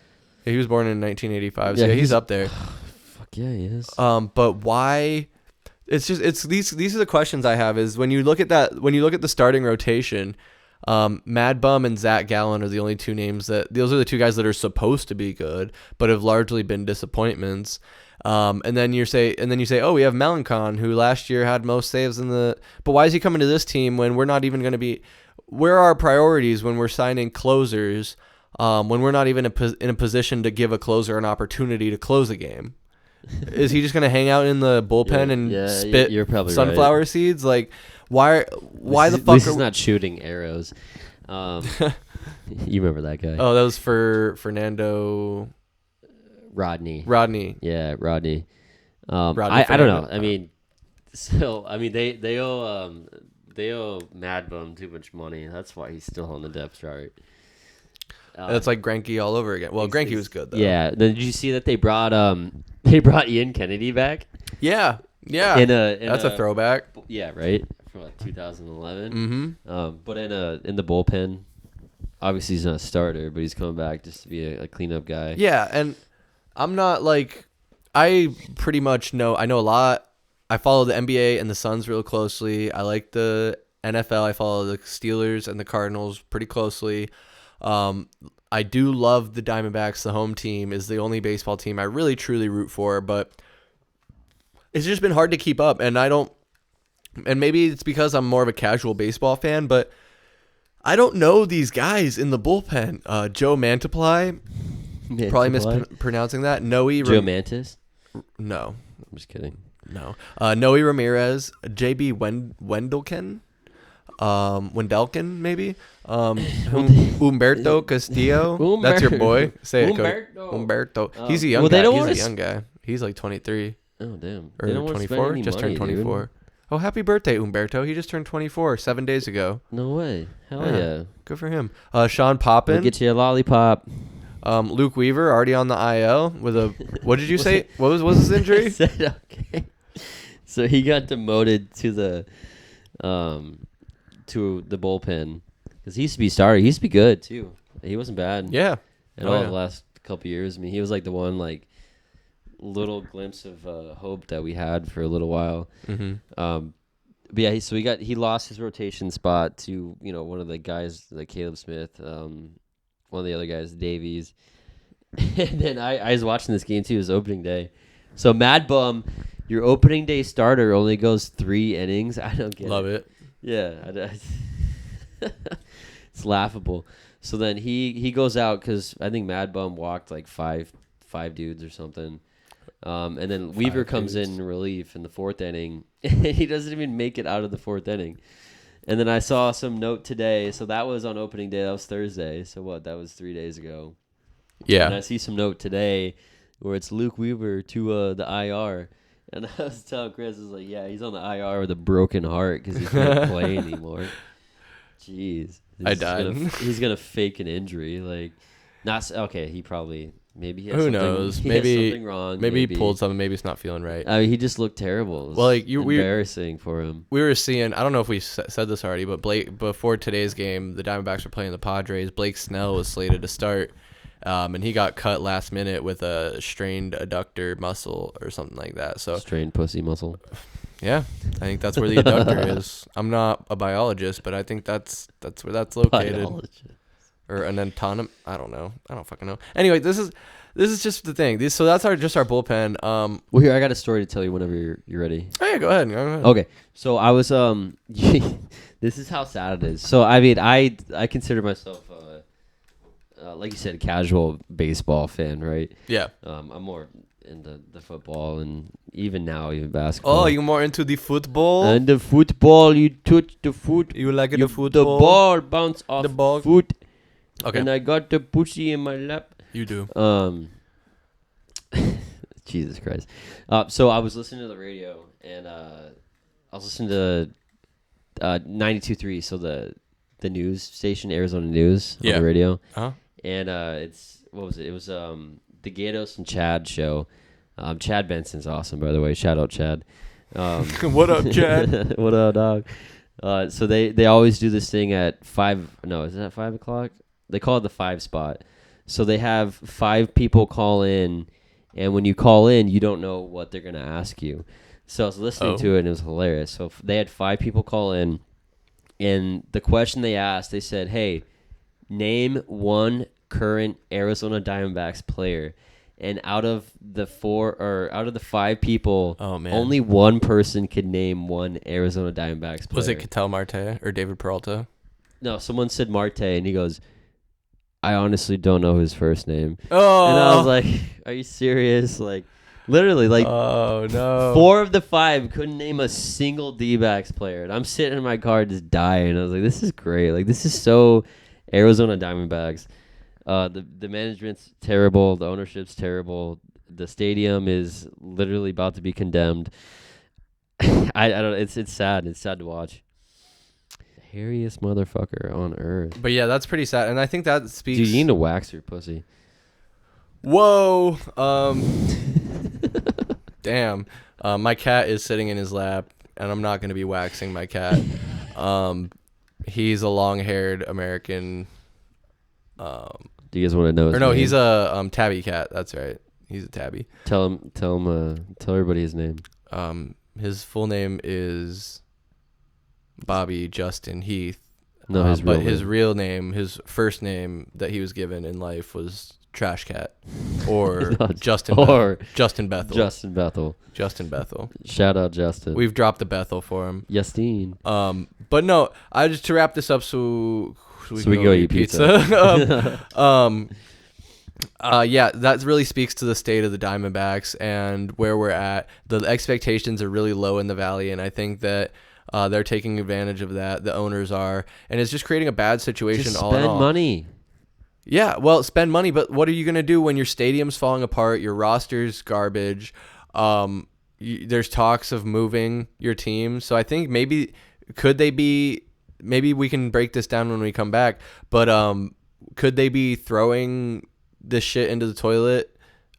A: He was born in 1985.
B: Yeah,
A: So he's up there.
B: Fuck yeah, he is.
A: But why? It's these are the questions I have. Is when you look at the starting rotation, Mad Bum and Zach Gallen are the only 2 names those are the 2 guys that are supposed to be good, but have largely been disappointments. And then you say, oh, we have Melancon, who last year had most saves but why is he coming to this team when we're not even going to be? Where are our priorities when we're signing closers? When we're not even in a position to give a closer an opportunity to close a game? Is he just going to hang out in the bullpen and spit
B: you're probably
A: sunflower
B: right.
A: seeds? Like, why the fuck?
B: At least he's not shooting arrows. You remember that guy?
A: Oh, that was for Fernando
B: Rodney. Yeah, Rodney. I don't know. I mean, they owe Mad Bum too much money. That's why he's still on the depth chart.
A: That's like Greinke all over again. Well, Greinke was good though.
B: Yeah. Then did you see that they brought Ian Kennedy back?
A: Yeah. That's a throwback.
B: Yeah, right. From like 2011.
A: Mm-hmm.
B: But in the bullpen, obviously he's not a starter, but he's coming back just to be a cleanup guy.
A: Yeah, and I'm not like, I pretty much know a lot. I follow the NBA and the Suns real closely. I like the NFL. I follow the Steelers and the Cardinals pretty closely. I do love the Diamondbacks. The home team is the only baseball team I really truly root for, but it's just been hard to keep up. And maybe it's because I'm more of a casual baseball fan, but I don't know these guys in the bullpen. Joe Mantiply. Probably mispronouncing that.
B: Joe Mantis?
A: No.
B: I'm just kidding.
A: No. Noe Ramirez. JB Wendelken, maybe. Humberto Castillo. That's your boy. Say it, Cody. Humberto. He's a young guy. He's a young guy. He's like 23.
B: Oh, damn.
A: Or 24. Just turned 24. Dude. Oh, happy birthday, Humberto. He just turned 24 7 days ago.
B: No way. Hell yeah.
A: Good for him. Sean Poppin.
B: We'll get you a lollipop.
A: Luke Weaver already on the IL with a. What did you say? What was his injury?
B: I said, okay. So he got demoted to the bullpen because he used to be starter. He used to be good too. He wasn't bad.
A: Yeah.
B: The last couple years. I mean, he was like the one little glimpse of hope that we had for a little while.
A: Mm-hmm.
B: But yeah, he lost his rotation spot to one of the guys like Caleb Smith. One of the other guys, Davies. And then I was watching this game too. It was opening day. So Mad Bum, your opening day starter only goes 3 innings. I don't get
A: Love it.
B: Yeah. It's laughable. So then he goes out because I think Mad Bum walked like five dudes or something. And then Weaver comes in relief in the 4th inning. And he doesn't even make it out of the 4th inning. And then I saw some note today. So that was on opening day. That was Thursday. So what? That was 3 days ago.
A: Yeah.
B: And I see some note today where it's Luke Weaver to the IR. And I was telling Chris, I was like, yeah, he's on the IR with a broken heart because he can't play anymore. Jeez.
A: I died.
B: He's going to fake an injury. Like, okay, he probably, maybe he has
A: Who
B: something,
A: knows?
B: He
A: Maybe
B: has something wrong.
A: Maybe he pulled something. Maybe it's not feeling right.
B: I mean, he just looked terrible.
A: Well, like
B: embarrassing for him.
A: We were seeing. I don't know if we said this already, but before today's game, the Diamondbacks were playing the Padres. Blake Snell was slated to start, and he got cut last minute with a strained adductor muscle or something like that. So
B: strained pussy muscle.
A: Yeah, I think that's where the adductor is. I'm not a biologist, but I think that's where that's located. Biologist. Or an antonym. I don't know. I don't fucking know. Anyway, this is just the thing. So that's our bullpen.
B: Well, here I got a story to tell you whenever you're ready.
A: Oh yeah, go ahead.
B: Okay, so I was this is how sad it is. So I mean, I consider myself like you said, a casual baseball fan, right?
A: Yeah.
B: I'm more into the football and even basketball.
A: Oh, you're more into the football?
B: And the football, you touch the foot.
A: You like the football?
B: The ball bounce off the ball. Foot.
A: Okay.
B: And I got the pussy in my lap.
A: You do.
B: Jesus Christ. So I was listening to the radio and I was listening to 92.3, so the news station, Arizona News on the radio.
A: Uh-huh.
B: And what was it? It was the Gatos and Chad show. Chad Benson's awesome, by the way. Shout out, Chad.
A: What up, Chad?
B: What up, dog? So they always do this thing at 5. No, is it at 5 o'clock? They call it the 5 spot. So they have 5 people call in, and when you call in, you don't know what they're going to ask you. So I was listening to it, and it was hilarious. So they had 5 people call in, and the question they asked, they said, hey, name one current Arizona Diamondbacks player. And out of the 5 people, only one person could name one Arizona Diamondbacks player.
A: Was it Ketel Marte or David Peralta?
B: No, someone said Marte, and he goes, I honestly don't know his first name.
A: Oh.
B: And I was like, are you serious? Like, literally, like,
A: oh, no.
B: 4 of the 5 couldn't name a single D-backs player. And I'm sitting in my car just dying. I was like, this is great. Like, this is so Arizona Diamondbacks. The management's terrible. The ownership's terrible. The stadium is literally about to be condemned. I don't. It's sad. It's sad to watch. Hairiest motherfucker on earth.
A: But yeah, that's pretty sad, and I think that speaks.
B: Dude, you need to wax your pussy.
A: Whoa. Damn. My cat is sitting in his lap, and I'm not gonna be waxing my cat. He's a long-haired American.
B: Do you guys want to know his name?
A: No, he's a tabby cat. That's right. He's a tabby.
B: Tell everybody his name.
A: His full name is Bobby Justin Heath.
B: No, his real
A: name, his first name that he was given in life was Trash Cat, or Justin Bethel. Justin Bethel.
B: Shout out Justin.
A: We've dropped the Bethel for him.
B: Justine.
A: But no, I just to wrap this up so we can
B: go eat pizza.
A: Yeah, that really speaks to the state of the Diamondbacks and where we're at. The expectations are really low in the Valley, and I think that they're taking advantage of that. The owners are, and it's just creating a bad situation.
B: Just
A: all in all.
B: Spend money.
A: Yeah, well, spend money, but what are you gonna do when your stadium's falling apart, your roster's garbage? There's talks of moving your team, so I think maybe we can break this down when we come back. But could they be throwing this shit into the toilet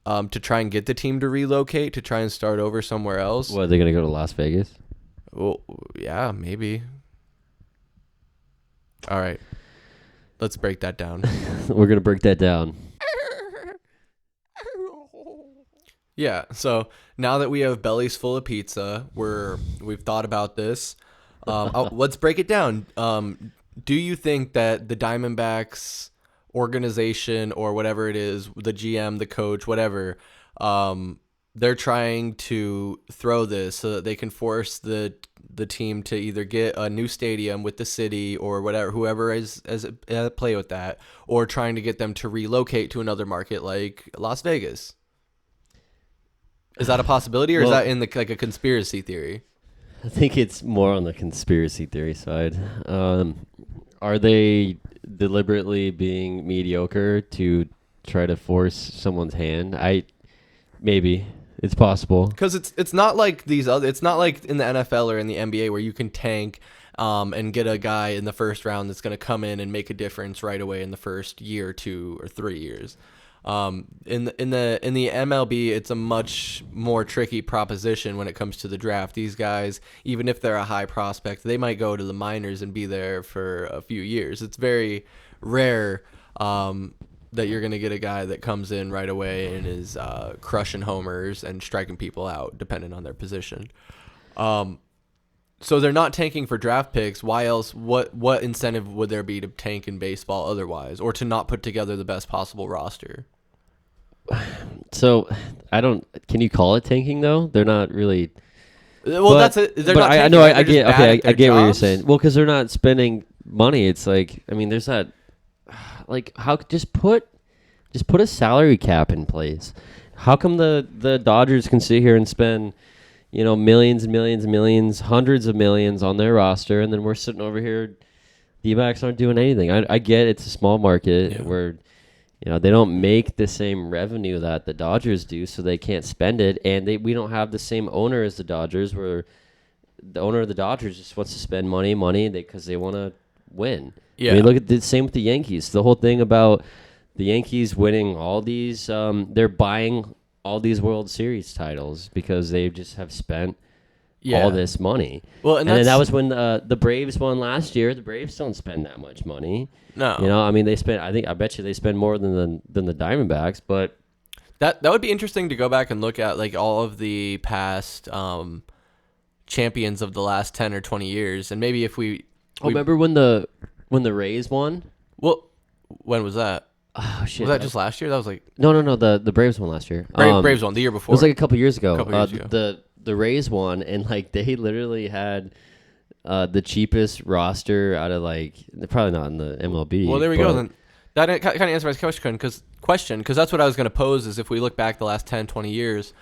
A: to try and get the team to relocate, to try and start over somewhere else?
B: What, are they going to go to Las Vegas?
A: Well, yeah, maybe. All right. Let's break that down.
B: We're going to break that down.
A: Yeah, so now that we have bellies full of pizza, we've thought about this. Let's break it down. Do you think that the Diamondbacks organization or whatever it is, the GM, the coach, whatever, they're trying to throw this so that they can force the the team to either get a new stadium with the city or whatever, whoever is at play with that, or trying to get them to relocate to another market like Las Vegas. Is that a possibility, or is that in like a conspiracy theory?
B: I think it's more on the conspiracy theory side. Are they deliberately being mediocre to try to force someone's hand? Maybe it's possible,
A: because it's not like it's not like in the NFL or in the NBA where you can tank and get a guy in the first round that's going to come in and make a difference right away in the first year or 2 or 3 years. In the MLB, it's a much more tricky proposition when it comes to the draft. These guys, even if they're a high prospect, they might go to the minors and be there for a few years. It's very rare that you're going to get a guy that comes in right away and is crushing homers and striking people out, depending on their position. So they're not tanking for draft picks. Why else? What incentive would there be to tank in baseball otherwise, or to not put together the best possible roster?
B: So I don't. Can you call it tanking though? They're not really.
A: Well, that's it. They're not.
B: I
A: tanking,
B: know.
A: right?
B: I get. Okay, I get what you're
A: jobs.
B: saying. Well, because they're not spending money. It's like, I mean, there's that. Like, how just put a salary cap in place. How come the Dodgers can sit here and spend, millions and millions and millions, hundreds of millions on their roster, and then we're sitting over here, D-backs aren't doing anything. I get it's a small market where, they don't make the same revenue that the Dodgers do, so they can't spend it, and we don't have the same owner as the Dodgers, where the owner of the Dodgers just wants to spend money because they want to win.
A: Yeah.
B: I mean, look at the same with the Yankees. The whole thing about the Yankees winning all these, they're buying all these World Series titles because they just have spent all this money. Well, and then that was when the Braves won last year. The Braves don't spend that much money.
A: No.
B: I mean, they spend. I bet you they spend more than the Diamondbacks. But
A: that would be interesting to go back and look at, like, all of the past champions of the last 10 or 20 years, and maybe if we
B: remember when the Rays won?
A: Well, when was that?
B: Oh shit!
A: Was that just last year? That was like
B: no. The Braves won last year.
A: Braves won the year before.
B: It was like a couple years ago.
A: The
B: Rays won, and like they literally had the cheapest roster out of probably not in the MLB.
A: Well, there we go. Then that kind of answers my question because that's what I was going to pose is if we look back the last 10, 20 years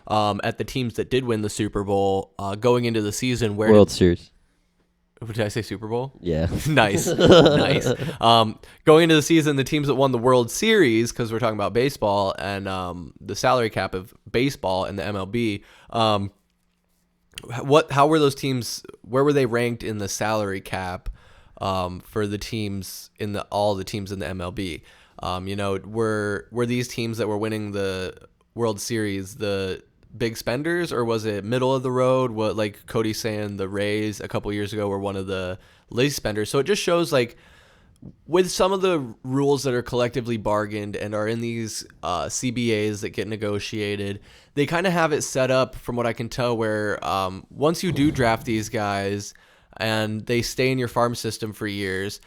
A: at the teams that did win the Super Bowl going into the season where
B: World Series.
A: Did I say Super Bowl?
B: Yeah.
A: Nice. Going into the season, the teams that won the World Series, because we're talking about baseball and the salary cap of baseball and the MLB, how were those teams? Where were they ranked in the salary cap for the teams all the teams in the MLB? Were these teams that were winning the World Series the big spenders, or was it middle of the road? What, like Cody's saying, the Rays a couple years ago were one of the least spenders. So it just shows, like, with some of the rules that are collectively bargained and are in these CBAs that get negotiated, they kind of have it set up, from what I can tell, where once you do draft these guys and they stay in your farm system for years,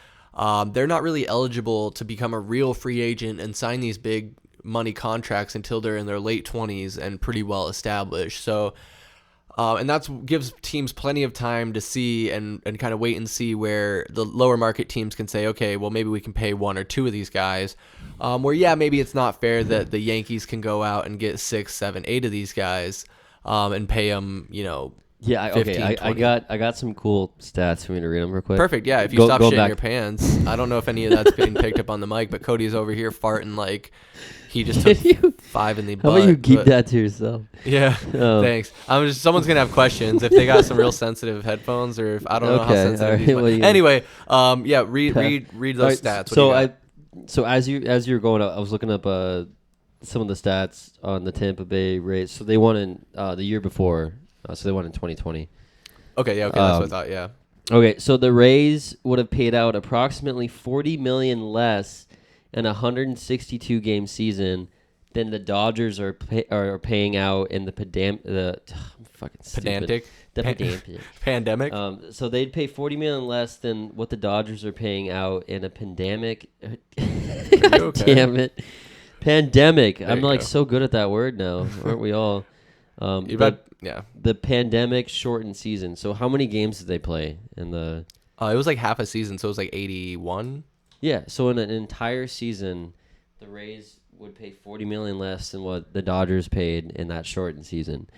A: they're not really eligible to become a real free agent and sign these big money contracts until they're in their late 20s and pretty well established. So and that gives teams plenty of time to see and kind of wait and see, where the lower market teams can say, okay, well, maybe we can pay one or two of these guys, where maybe it's not fair that the Yankees can go out and get 6, 7, 8 of these guys and pay them 15,
B: I got some cool stats for me to read them real quick.
A: Perfect. Yeah, if you stop shitting your pants. I don't know if any of that's being picked up on the mic, but Cody's over here farting like he just took 5 in the butt.
B: How about you keep that to yourself?
A: Yeah, thanks. Someone's gonna have questions if they got some real sensitive headphones, or if I don't know how sensitive. Right, anyway, read those stats.
B: So as you're going up, I was looking up some of the stats on the Tampa Bay Rays. So they won in the year before. So they won in 2020.
A: Okay, yeah, okay, that's what I thought, yeah.
B: Okay, so the Rays would have paid out approximately $40 million less in a 162-game season than the Dodgers are paying out in the
A: pandemic.
B: So they'd pay $40 million less than what the Dodgers are paying out in a pandemic. God damn it. Pandemic. I'm so good at that word now, aren't we all? The pandemic shortened season. So how many games did they play in the?
A: It was like half a season, so it was like 81.
B: Yeah, so in an entire season, the Rays would pay $40 million less than what the Dodgers paid in that shortened season.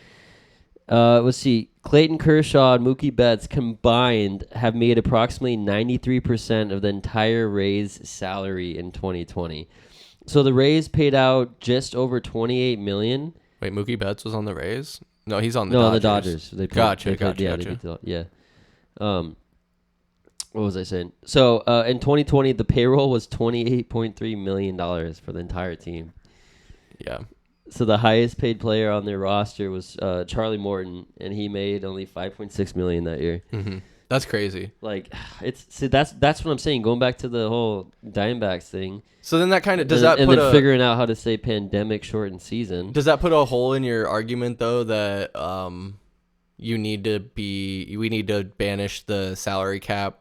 B: Let's see. Clayton Kershaw and Mookie Betts combined have made approximately 93% of the entire Rays' salary in 2020. So the Rays paid out just over $28 million.
A: Wait, Mookie Betts was on the Rays? No, he's on the
B: Dodgers.
A: Dodgers.
B: The Dodgers.
A: Gotcha.
B: What was I saying? So in 2020, the payroll was $28.3 million for the entire team.
A: Yeah.
B: So the highest paid player on their roster was Charlie Morton, and he made only $5.6 million that year.
A: Mm-hmm. That's crazy.
B: Like, that's what I'm saying. Going back to the whole Diamondbacks thing.
A: So then that kind of
B: figuring out how to say pandemic shortened season.
A: Does that put a hole in your argument though that we need to banish the salary cap,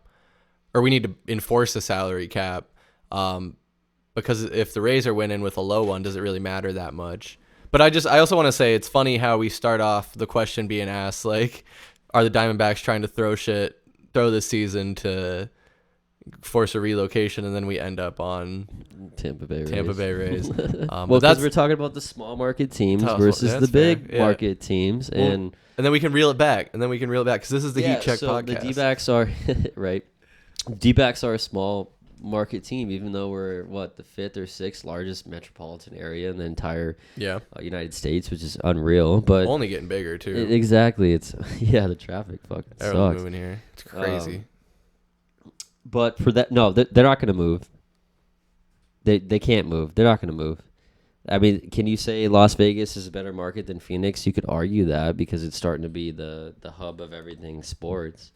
A: or we need to enforce the salary cap? Because if the Rays are winning with a low one, does it really matter that much? But I also want to say it's funny how we start off the question being asked, like, are the Diamondbacks trying to throw this season to force a relocation, and then we end up on
B: Tampa Bay Rays.
A: Well,
B: because we're talking about the small market teams versus the big market teams, and
A: then we can reel it back, because this is the Heat Check podcast.
B: The D-backs are right. D-backs are a small market team, even though we're the 5th or 6th largest metropolitan area in the entire United States, which is unreal. But
A: only getting bigger too.
B: Exactly. It's the traffic fucking
A: Everyone's
B: sucks.
A: Moving here. It's crazy.
B: But for that, no, they're not going to move. They can't move. They're not going to move. I mean, can you say Las Vegas is a better market than Phoenix? You could argue that because it's starting to be the hub of everything sports.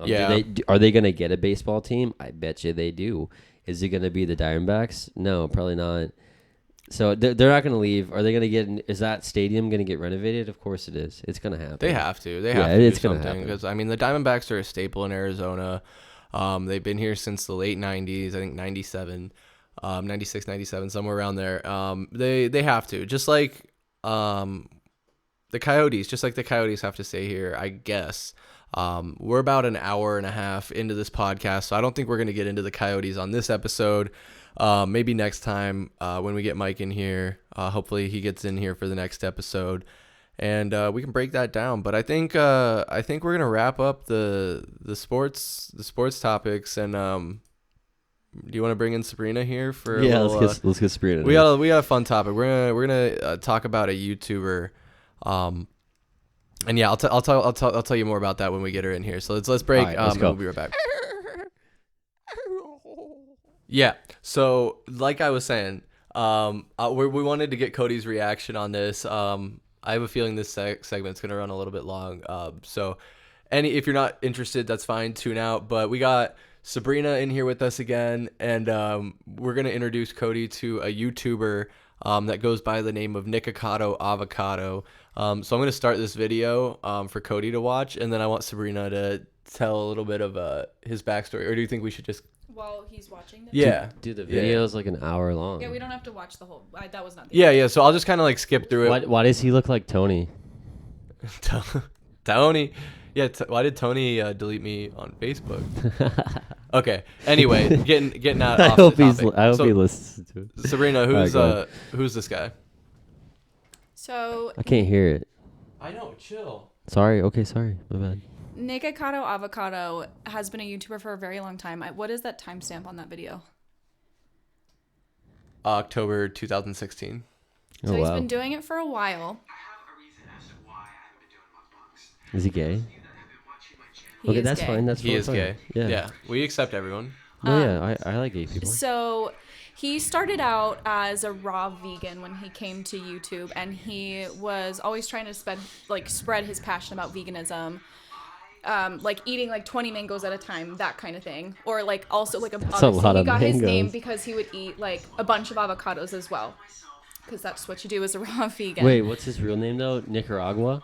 B: Are they going to get a baseball team? I bet you they do. Is it going to be the Diamondbacks? No, probably not. So they're not going to leave. Are they going to get? Is that stadium going to get renovated? Of course it is. It's going to happen.
A: They have to. It's going to happen because the Diamondbacks are a staple in Arizona. They've been here since the late 90s. I think 97, 96, 97, somewhere around there. They have to. Just like the Coyotes. Just like the Coyotes have to stay here, I guess. We're about an hour and a half into this podcast, so I don't think we're going to get into the Coyotes on this episode. Maybe next time when we get Mike in here. Hopefully he gets in here for the next episode, and we can break that down. But I think we're going to wrap up the sports topics. And do you want to bring in Sabrina here for?
B: Let's get Sabrina.
A: We got a fun topic. We're gonna talk about a YouTuber. And I'll tell you more about that when we get her in here. So let's break.
B: Right, let's go.
A: We'll be right back. Yeah. So like I was saying, we wanted to get Cody's reaction on this. I have a feeling this segment's gonna run a little bit long. So if you're not interested, that's fine. Tune out. But we got Sabrina in here with us again, and we're gonna introduce Cody to a YouTuber that goes by the name of Nikocado Avacado. So I'm going to start this video for Cody to watch, and then I want Sabrina to tell a little bit of his backstory. Or do you think we should just...
C: While he's watching this?
A: Yeah.
B: Dude, the video is like an hour long.
C: Yeah, we don't have to watch the whole... that was not the
A: Yeah, so I'll just kind of like skip through it.
B: Why does he look like Tony?
A: Tony. Yeah, why did Tony delete me on Facebook? Okay. Anyway, getting out off the topic.
B: I hope he listens to it.
A: Sabrina, who's this guy?
C: So
B: I can't hear it.
A: I know. Chill.
B: Sorry. Okay. Sorry. My bad.
C: Nikocado Avacado has been a YouTuber for a very long time. What is that timestamp on that video?
A: October 2016.
C: So he's been doing it for a while.
B: Is he gay?
C: He is
B: that's
C: gay.
B: fine. That's
A: he is
B: fine.
A: gay.
B: Yeah.
A: Yeah. We accept everyone.
B: I like gay people.
C: So he started out as a raw vegan when he came to YouTube, and he was always trying to spread his passion about veganism. Like eating like 20 mangoes at a time, that kind of thing. Or like also like
B: he got
C: his name because he would eat like a bunch of avocados as well. Because that's what you do as a raw vegan.
B: Wait, what's his real name though? Nicaragua?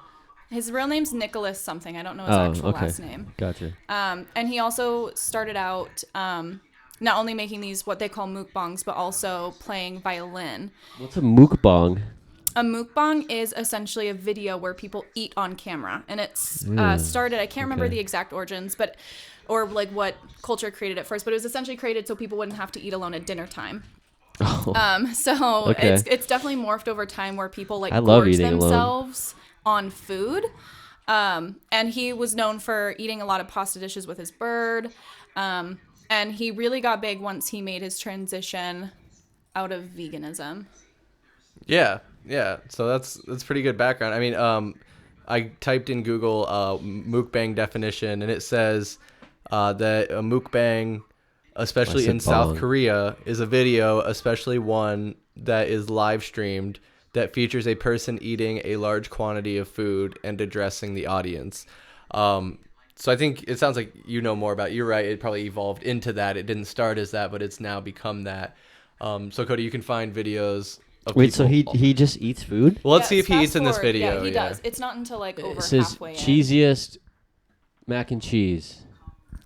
C: His real name's Nicholas something. I don't know his actual last name.
B: Gotcha.
C: And he also started out not only making these what they call mukbangs, but also playing violin.
B: What's a mukbang?
C: A mukbang is essentially a video where people eat on camera, and it's started. I can't remember the exact origins, or like what culture created it first, but it was essentially created so people wouldn't have to eat alone at dinner time. It's definitely morphed over time where people like gorge themselves on food. And he was known for eating a lot of pasta dishes with his bird. And he really got big once he made his transition out of veganism.
A: Yeah. So that's pretty good background. I mean, I typed in Google mukbang definition, and it says that a mukbang, especially in South Korea, is a video, especially one that is live streamed, that features a person eating a large quantity of food and addressing the audience. So I think it sounds like you know more about it. You're right. It probably evolved into that. It didn't start as that, but it's now become that. So Cody, you can find videos of
B: Wait,
A: people.
B: so he just eats food?
A: Well, let's see if he eats in this video.
C: Yeah, he does. It's not until like over
B: it says
C: halfway
B: cheesiest mac and cheese.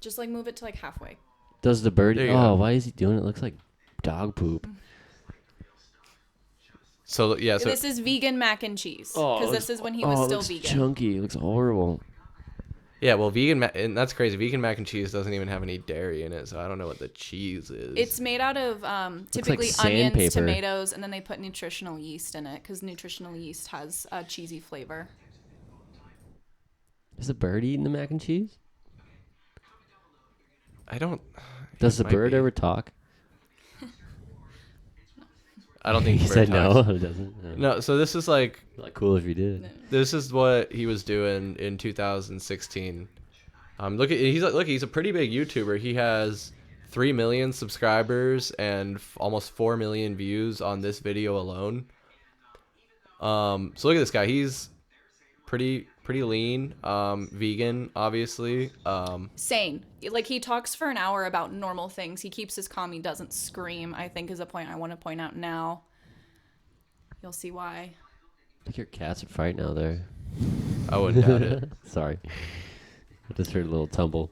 C: Just like move it to like halfway.
B: Does the bird?
A: go.
B: Why is he doing it? It looks like dog poop.
A: So yeah, so
C: this is vegan mac and cheese because this is when he was still vegan.
B: Chunky. It looks horrible.
A: yeah, well, and that's crazy. Vegan mac and cheese doesn't even have any dairy in it, so I don't know what the cheese is.
C: It's made out of typically
B: like
C: onions,
B: sandpaper.
C: tomatoes, and then they put nutritional yeast in it because nutritional yeast has a cheesy flavor.
B: Is the bird eating the mac and cheese?
A: I don't.
B: Does the
A: might
B: bird
A: be.
B: ever talk?
A: I don't think
B: He
A: the
B: said
A: bird
B: no.
A: talks.
B: It doesn't.
A: No, so this is like
B: Cool if he did.
A: this is what he was doing in 2016. He's a pretty big YouTuber. He has 3 million subscribers and almost 4 million views on this video alone. So look at this guy. He's pretty lean, vegan, obviously.
C: Sane. Like he talks for an hour about normal things. He keeps his calm. He doesn't scream, I think is a point I want to point out now. You'll see why.
B: I think your cats are fighting out there.
A: I wouldn't doubt it.
B: Sorry. I just heard a little tumble.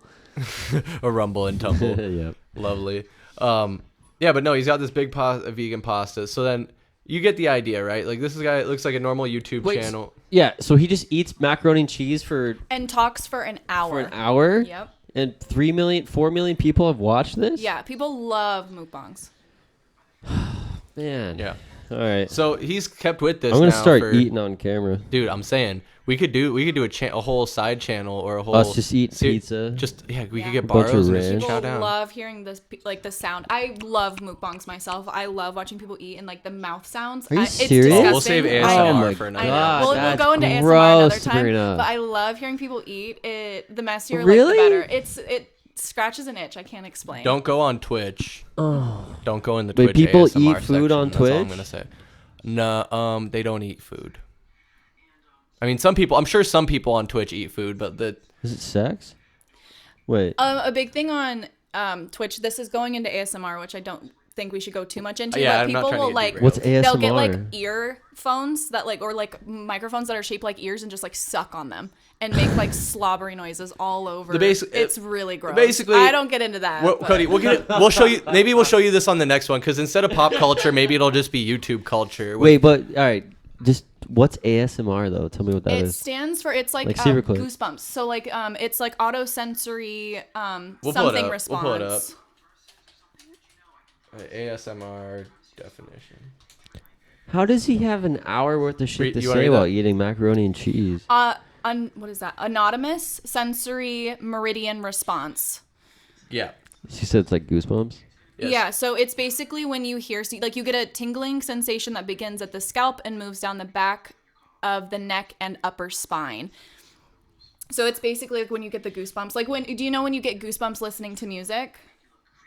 A: A rumble and tumble.
B: Yep.
A: Lovely. Yeah, but no, he's got this big vegan pasta. So then you get the idea, right? Like this guy looks like a normal YouTube channel.
B: Yeah, so he just eats macaroni and cheese for
C: And talks for an hour.
B: an hour?
C: Yep.
B: And 4 million people have watched this?
C: Yeah, people love mukbangs.
B: Man.
A: Yeah.
B: All right.
A: So he's kept with this.
B: I'm going to
A: now
B: start
A: for,
B: eating on camera.
A: Dude, I'm saying we could do a whole side channel or a whole.
B: Us just eat pizza.
A: Just we
C: Yeah.
A: could get
B: A bunch of
A: Barrows and
B: ranch.
A: just chow
C: People
A: down.
C: love hearing this, like the sound. I love mukbangs myself. I love watching people eat and like the mouth sounds.
B: Are you
C: It's
B: serious?
C: disgusting.
A: We'll save
C: I
A: ASMR
C: know.
A: for
C: I
A: another.
C: know.
B: God,
C: We'll go into ASMR
B: gross,
C: another time.
B: Sabrina.
C: But I love hearing people eat. It the messier,
B: Really?
C: like the better. It scratches an itch. I can't explain.
A: Don't go on Twitch.
B: Oh.
A: Don't go in the
B: Wait,
A: Twitch
B: people
A: ASMR
B: eat food
A: section.
B: on
A: That's all I'm
B: Twitch?
A: gonna say. No, they don't eat food. I mean, I'm sure some people on Twitch eat food, but
B: Is it sex? Wait.
C: A big thing on Twitch. This is going into ASMR, which I don't think we should go too much into.
A: Yeah,
C: but
A: I'm not
C: people
A: trying to
C: will
A: get
C: like
A: derailed.
B: What's ASMR?
C: they'll get like earphones that like or like microphones that are shaped like ears and just like suck on them and make like slobbery noises all over. It's really gross.
A: basically-
C: I don't get into that.
A: Well,
C: but-
A: Cody, we'll show you. Maybe we'll show you this on the next one because instead of pop culture, maybe it'll just be YouTube culture.
B: Wait, but all right. Just what's ASMR though? Tell me what that
C: it
B: is.
C: stands for it's like
B: Secret Clip.
C: goosebumps. So like it's like autosensory
A: We'll pull it
C: something
A: up.
C: response.
A: We'll pull it up. ASMR definition.
B: How does he have an hour worth of shit to
A: You wanna
B: say
A: read
B: while
A: that?
B: eating macaroni and cheese?
C: What is that? Anonymous sensory meridian response.
A: Yeah.
B: She said it's like goosebumps.
A: Yes.
C: Yeah, so it's basically when you hear, like you get a tingling sensation that begins at the scalp and moves down the back of the neck and upper spine. So it's basically like when you get the goosebumps. Like do you know when you get goosebumps listening to music?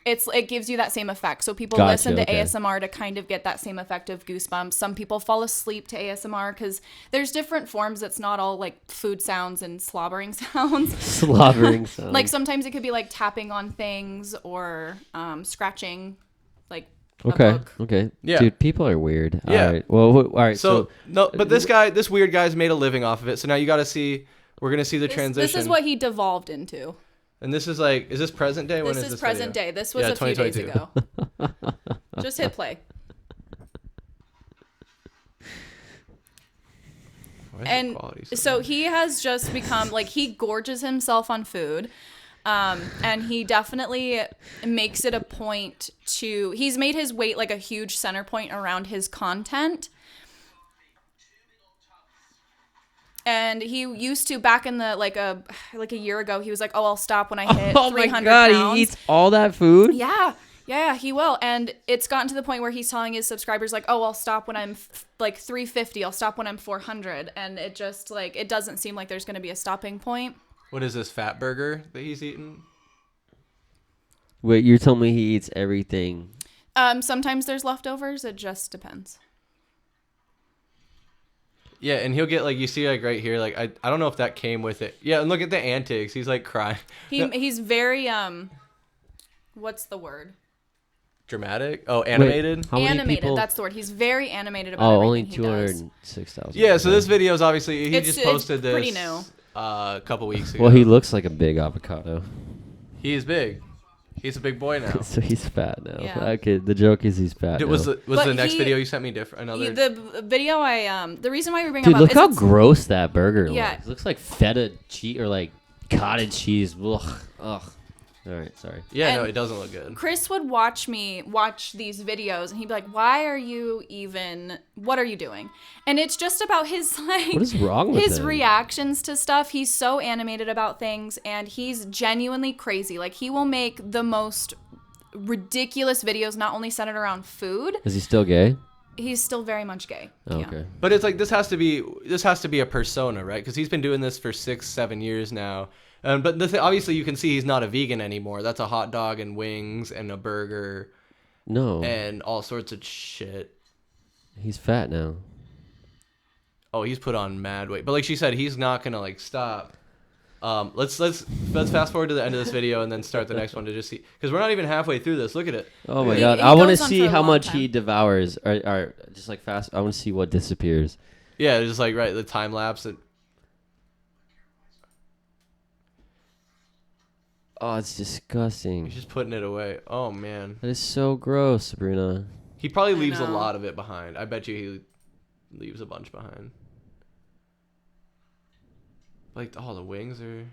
C: It gives you that same effect. So people
B: Gotcha,
C: listen to
B: okay.
C: ASMR to kind of get that same effect of goosebumps. Some people fall asleep to ASMR because there's different forms. It's not all like food sounds and slobbering sounds.
B: Slobbering sound.
C: Like sometimes it could be like tapping on things or scratching, like a
B: Okay.
C: book.
B: Okay.
A: Yeah.
B: Dude, people are weird.
A: Yeah.
B: All right. Well, all right.
A: So no, but this weird guy's made a living off of it. So now you got to see. We're gonna see the transition.
C: This is what he devolved into.
A: And this is like, is this present day? When
C: This is present
A: video?
C: day. This was
A: Yeah,
C: a few days
A: 2022.
C: ago. Just hit play. And so he has just become like, he gorges himself on food. And he definitely makes it a point to, he's made his weight like a huge center point around his content. And he used to, back in the like a year ago, he was like, "Oh, I'll stop when I hit 300
B: my God,
C: pounds."
B: he eats all that food?
C: Yeah, he will. And it's gotten to the point where he's telling his subscribers like, "Oh, I'll stop when I'm like 350. I'll stop when I'm 400." And it just like, it doesn't seem like there's going to be a stopping point.
A: What is this fat burger that he's eating?
B: Wait, you're telling me he eats everything?
C: Sometimes there's leftovers. It just depends.
A: Yeah, and he'll get like, you see like right here, like I don't know if that came with it. Yeah, and look at the antics. He's like crying.
C: He's very what's the word?
A: Dramatic? Oh, animated?
B: Wait, how many
C: Animated,
B: people?
C: that's the word. He's very animated about everything
B: only
C: he does.
B: 206,000.
A: Yeah, so this video is obviously, he
C: It's
A: just posted this
C: pretty new.
A: a couple weeks ago.
B: Well, he looks like a big avocado.
A: He is big. He's a big boy now.
B: So he's fat now.
C: Yeah.
B: Okay, the joke is he's fat now.
A: Was the
C: But
A: next video you sent me different? Another.
C: The video the reason why we bring
B: Dude,
C: him up
B: look
C: is
B: how
C: it's-
B: gross that burger
C: Yeah.
B: looks. It looks like feta cheese or like cottage cheese. Ugh. All right, sorry.
A: Yeah, no,
C: and
A: it doesn't look good.
C: Chris would watch these videos and he'd be like, what are you doing? And it's just about his like,
B: What is wrong with
C: his
B: him?
C: reactions to stuff. He's so animated about things and he's genuinely crazy. Like he will make the most ridiculous videos, not only centered around food.
B: Is he still gay?
C: He's still very much gay.
B: Oh,
C: Yeah.
B: okay.
A: But it's like, this has to be a persona, right? Because he's been doing this for 6-7 years now. But obviously you can see he's not a vegan anymore. That's a hot dog and wings and a burger.
B: No.
A: And all sorts of shit.
B: He's fat now.
A: Oh, he's put on mad weight. But like she said, he's not gonna like stop. Let's fast forward to the end of this video and then start the next one to just see, because we're not even halfway through this. Look at it.
B: Oh my
C: He-
B: God!
C: he
B: I want to
C: goes on
B: see
C: for a
B: how
C: long
B: much
C: time.
B: he devours. Or just like fast. I want to see what disappears.
A: Yeah, just like right the time lapse.
B: Oh, it's disgusting.
A: He's just putting it away. Oh man,
B: That is so gross, Sabrina.
A: he probably
C: I
A: leaves a
C: know.
A: lot of it behind. I bet you he leaves a bunch behind. Like, oh, the wings are.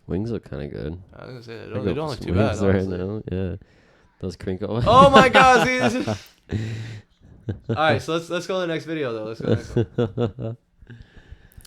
B: Wings look kind of good.
A: I was gonna say
B: I
A: they
B: go
A: don't
B: for
A: look
B: some
A: too bad.
B: wings right
A: Honestly.
B: now. Yeah, those crinkle.
A: Oh my God! See, all right, so let's go to the next video though. Let's go to the next one.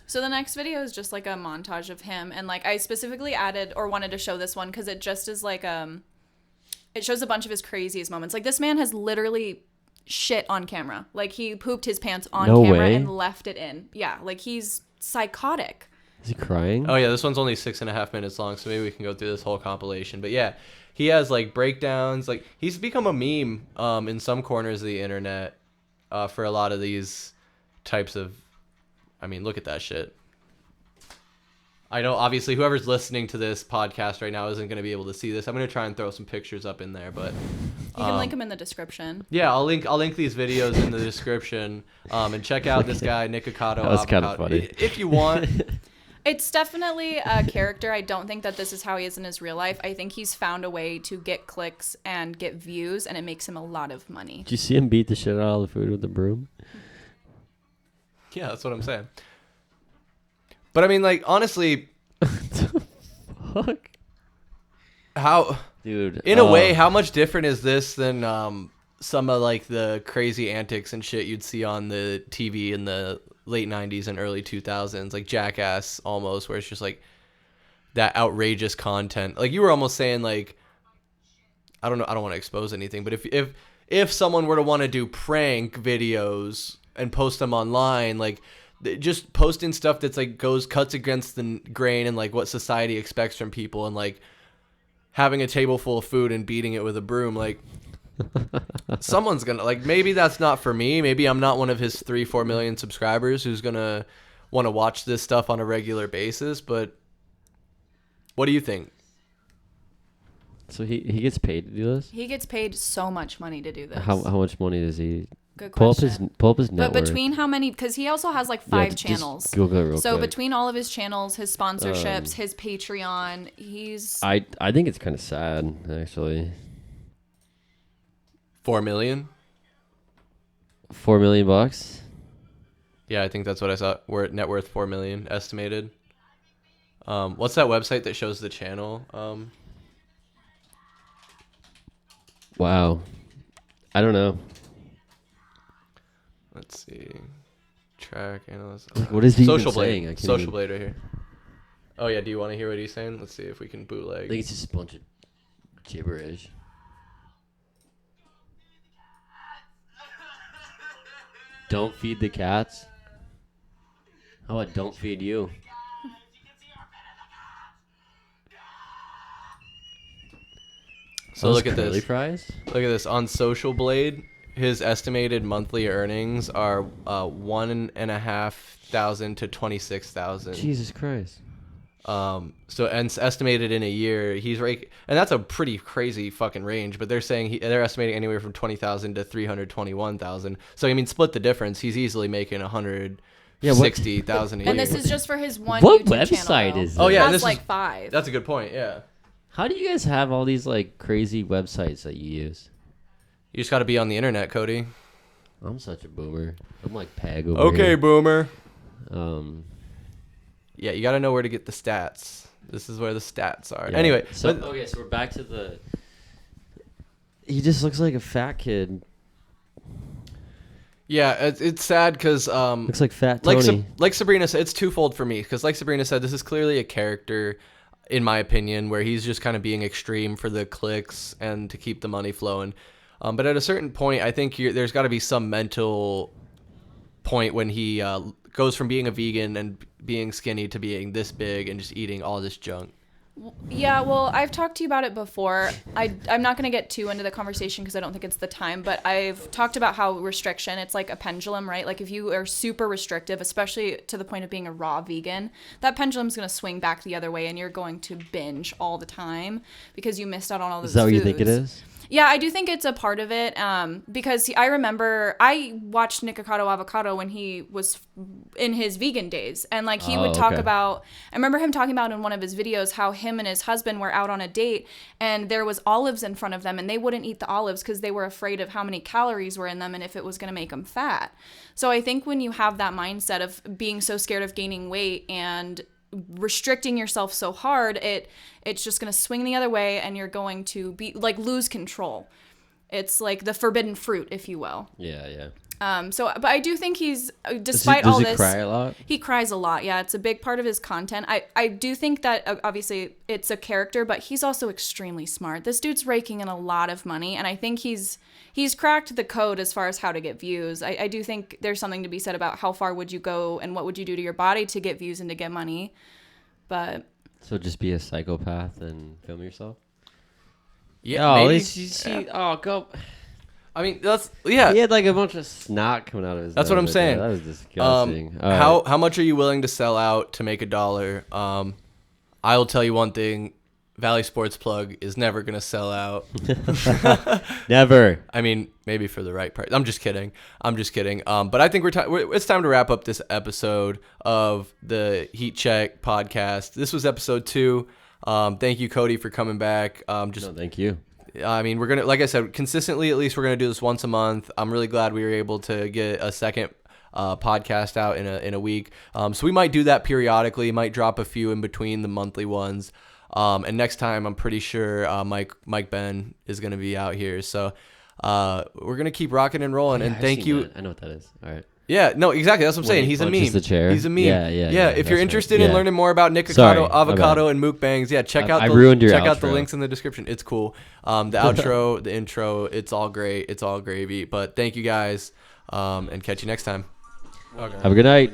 C: So the next video is just like a montage of him, and like I specifically added or wanted to show this one because it just is like it shows a bunch of his craziest moments. Like this man has literally shit on camera. Like he pooped his pants on
B: No
C: camera
B: way.
C: and left it in. Yeah, like he's psychotic.
B: Is he crying?
A: Oh yeah, this one's only 6.5 minutes long, so maybe we can go through this whole compilation. But yeah, he has like breakdowns. Like he's become a meme in some corners of the internet for a lot of these types of. I mean, look at that shit. I know obviously whoever's listening to this podcast right now isn't going to be able to see this. I'm going to try and throw some pictures up in there, but
C: You can link him in the description.
A: yeah, I'll link these videos in the description and check out this guy Nikocado.
B: That was kinda
A: Avacado,
B: funny.
A: if you want.
C: It's definitely a character. I don't think that this is how he is in his real life. I think he's found a way to get clicks and get views, and it makes him a lot of money.
B: Did you see him beat the shit out of the food with the broom?
A: Yeah, that's what I'm saying. But I mean, like, honestly,
B: Fuck,
A: how
B: dude.
A: in a way, how much different is this than some of like the crazy antics and shit you'd see on the TV in the late 90s and early 2000s, like Jackass almost, where it's just like that outrageous content. Like you were almost saying, like, I don't know, I don't want to expose anything, but if someone were to want to do prank videos and post them online, like just posting stuff that's like cuts against the grain and like what society expects from people, and like having a table full of food and beating it with a broom, like someone's gonna, like, maybe that's not for me. Maybe I'm not one of his 3-4 million subscribers who's gonna want to watch this stuff on a regular basis. But what do you think?
B: So he gets paid to do this?
C: He gets paid so much money to do this.
B: How much money does he
C: Good
B: pull up
C: question.
B: his net
C: But
B: worth?
C: between how many? Because he also has like
B: Yeah,
C: 5
B: just
C: channels.
B: Google it real
C: So
B: quick.
C: between all of his channels, his sponsorships, his Patreon, he's
B: I think it's kind of sad, actually.
A: 4 million?
B: $4 million?
A: Yeah, I think that's what I saw. We're at net worth 4 million estimated. What's that website that shows the channel?
B: Wow. I don't know.
A: Let's see. Track analyst.
B: Like, what is he
A: Social
B: even
A: Blade.
B: saying? I can't
A: Social
B: even-
A: Blade right here. Oh yeah, do you want to hear what he's saying? Let's see if we can
B: I
A: bootleg.
B: think it's just a bunch of gibberish. Don't feed the cats. How about don't feed you?
A: So look at
B: Curly
A: this.
B: fries.
A: Look at this. On Social Blade, his estimated monthly earnings are 1,500 to 26,000.
B: Jesus Christ.
A: So and it's estimated in a year, he's right, and that's a pretty crazy fucking range. But they're saying they're estimating anywhere from 20,000 to 321,000. So I mean, split the difference. He's easily making 160,000 a year.
C: And this is just for his one
B: What
C: YouTube
B: website
C: channel,
B: is
C: though.
A: Oh, yeah,
C: It
A: this
C: has
A: is-
C: like 5.
A: That's a good point. Yeah,
B: How do you guys have all these like crazy websites that you use?
A: you just got to be on the internet, Cody.
B: I'm such a boomer. I'm like Peg over
A: Okay,
B: here.
A: boomer.
B: Yeah,
A: you got to know where to get the stats. This is where the stats are.
B: Yeah.
A: Anyway,
B: so
A: but-
B: okay, so we're back to the. He just looks like a fat kid.
A: yeah, it's sad because
B: Looks like Fat Tony.
A: like Sabrina said, it's twofold for me because like Sabrina said, this is clearly a character, in my opinion, where he's just kind of being extreme for the clicks and to keep the money flowing. But at a certain point, I think there's got to be some mental point when he goes from being a vegan and being skinny to being this big and just eating all this junk.
C: Yeah, well, I've talked to you about it before. I'm not going to get too into the conversation because I don't think it's the time, but I've talked about how restriction, it's like a pendulum, right? Like if you are super restrictive, especially to the point of being a raw vegan, that pendulum's going to swing back the other way and you're going to binge all the time because you missed out on all those
B: Is that what you
C: foods.
B: think it is?
C: Yeah, I do think it's a part of it because I remember I watched Nikocado Avacado when he was in his vegan days. And like he would talk
B: okay.
C: about, I remember him talking about in one of his videos how him and his husband were out on a date and there was olives in front of them and they wouldn't eat the olives because they were afraid of how many calories were in them and if it was going to make them fat. So I think when you have that mindset of being so scared of gaining weight and restricting yourself so hard, it's just going to swing the other way and you're going to be like lose control. It's like the forbidden fruit, if you will.
B: Yeah.
C: But I do think he's, despite all
B: does
C: this,
B: he cry a lot?
C: he cries a lot. Yeah, it's a big part of his content. I do think that obviously it's a character, but he's also extremely smart. This dude's raking in a lot of money, and I think he's cracked the code as far as how to get views. I do think there's something to be said about how far would you go and what would you do to your body to get views and to get money. But
B: So just be a psychopath and film yourself?
A: Yeah,
B: Oh,
A: maybe.
B: go.
A: I mean, yeah.
B: He had like a bunch of snot coming out of his
A: That's what
B: nose
A: I'm
B: right
A: saying.
B: there. That was disgusting.
A: How much are you willing to sell out to make $1? I will tell you one thing: Valley Sports Plug is never gonna sell out.
B: Never.
A: I mean, maybe for the right price. I'm just kidding. But I think it's time to wrap up this episode of the Heat Check podcast. This was episode 2. Thank you, Cody, for coming back.
B: No, thank you.
A: I mean, we're gonna, like I said, consistently. At least we're gonna do this once a month. I'm really glad we were able to get a second podcast out in a week. So we might do that periodically. Might drop a few in between the monthly ones. And next time, I'm pretty sure Mike Ben is gonna be out here. So we're gonna keep rocking and rolling.
B: Yeah,
A: and
B: I've
A: thank
B: seen
A: you.
B: that. I know what that is. All right.
A: Yeah, no, exactly. That's what I'm saying.
B: When he
A: He's a
B: punches
A: meme.
B: the chair?
A: He's a meme.
B: Yeah,
A: If
B: that's
A: you're
B: right.
A: interested in
B: Yeah.
A: learning more about Nikocado,
B: Sorry, my
A: Avacado,
B: bad.
A: and mukbangs, check out
B: I
A: the
B: ruined your
A: check out the
B: outro.
A: links in the description. It's cool. The outro, the intro, it's all great. It's all gravy. But thank you guys, and catch you next time. Okay.
B: Have a good night.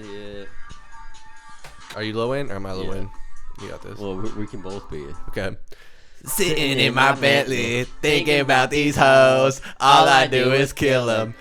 A: Are you low in or am I low
B: Yeah.
A: in? You got this.
B: Well, we can both be.
A: Okay. Sitting in my Bentley, thinking about these hoes. All I do is kill them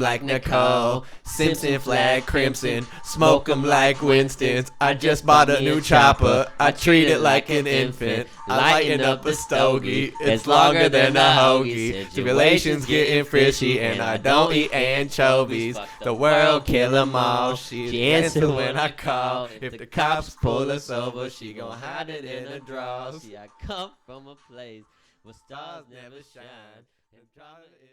A: like Nicole. Simpson flag crimson, smoke them like Winston's. I just bought a new chopper, I treat it like an infant. I lighten up a stogie, it's longer than a hoagie. Situations getting fishy and I don't eat anchovies. The world kill 'em all, she answer when I call. If the cops pull us over, she gon' hide it in her drawers.
B: See, I come from a place where stars never shine and is accepted.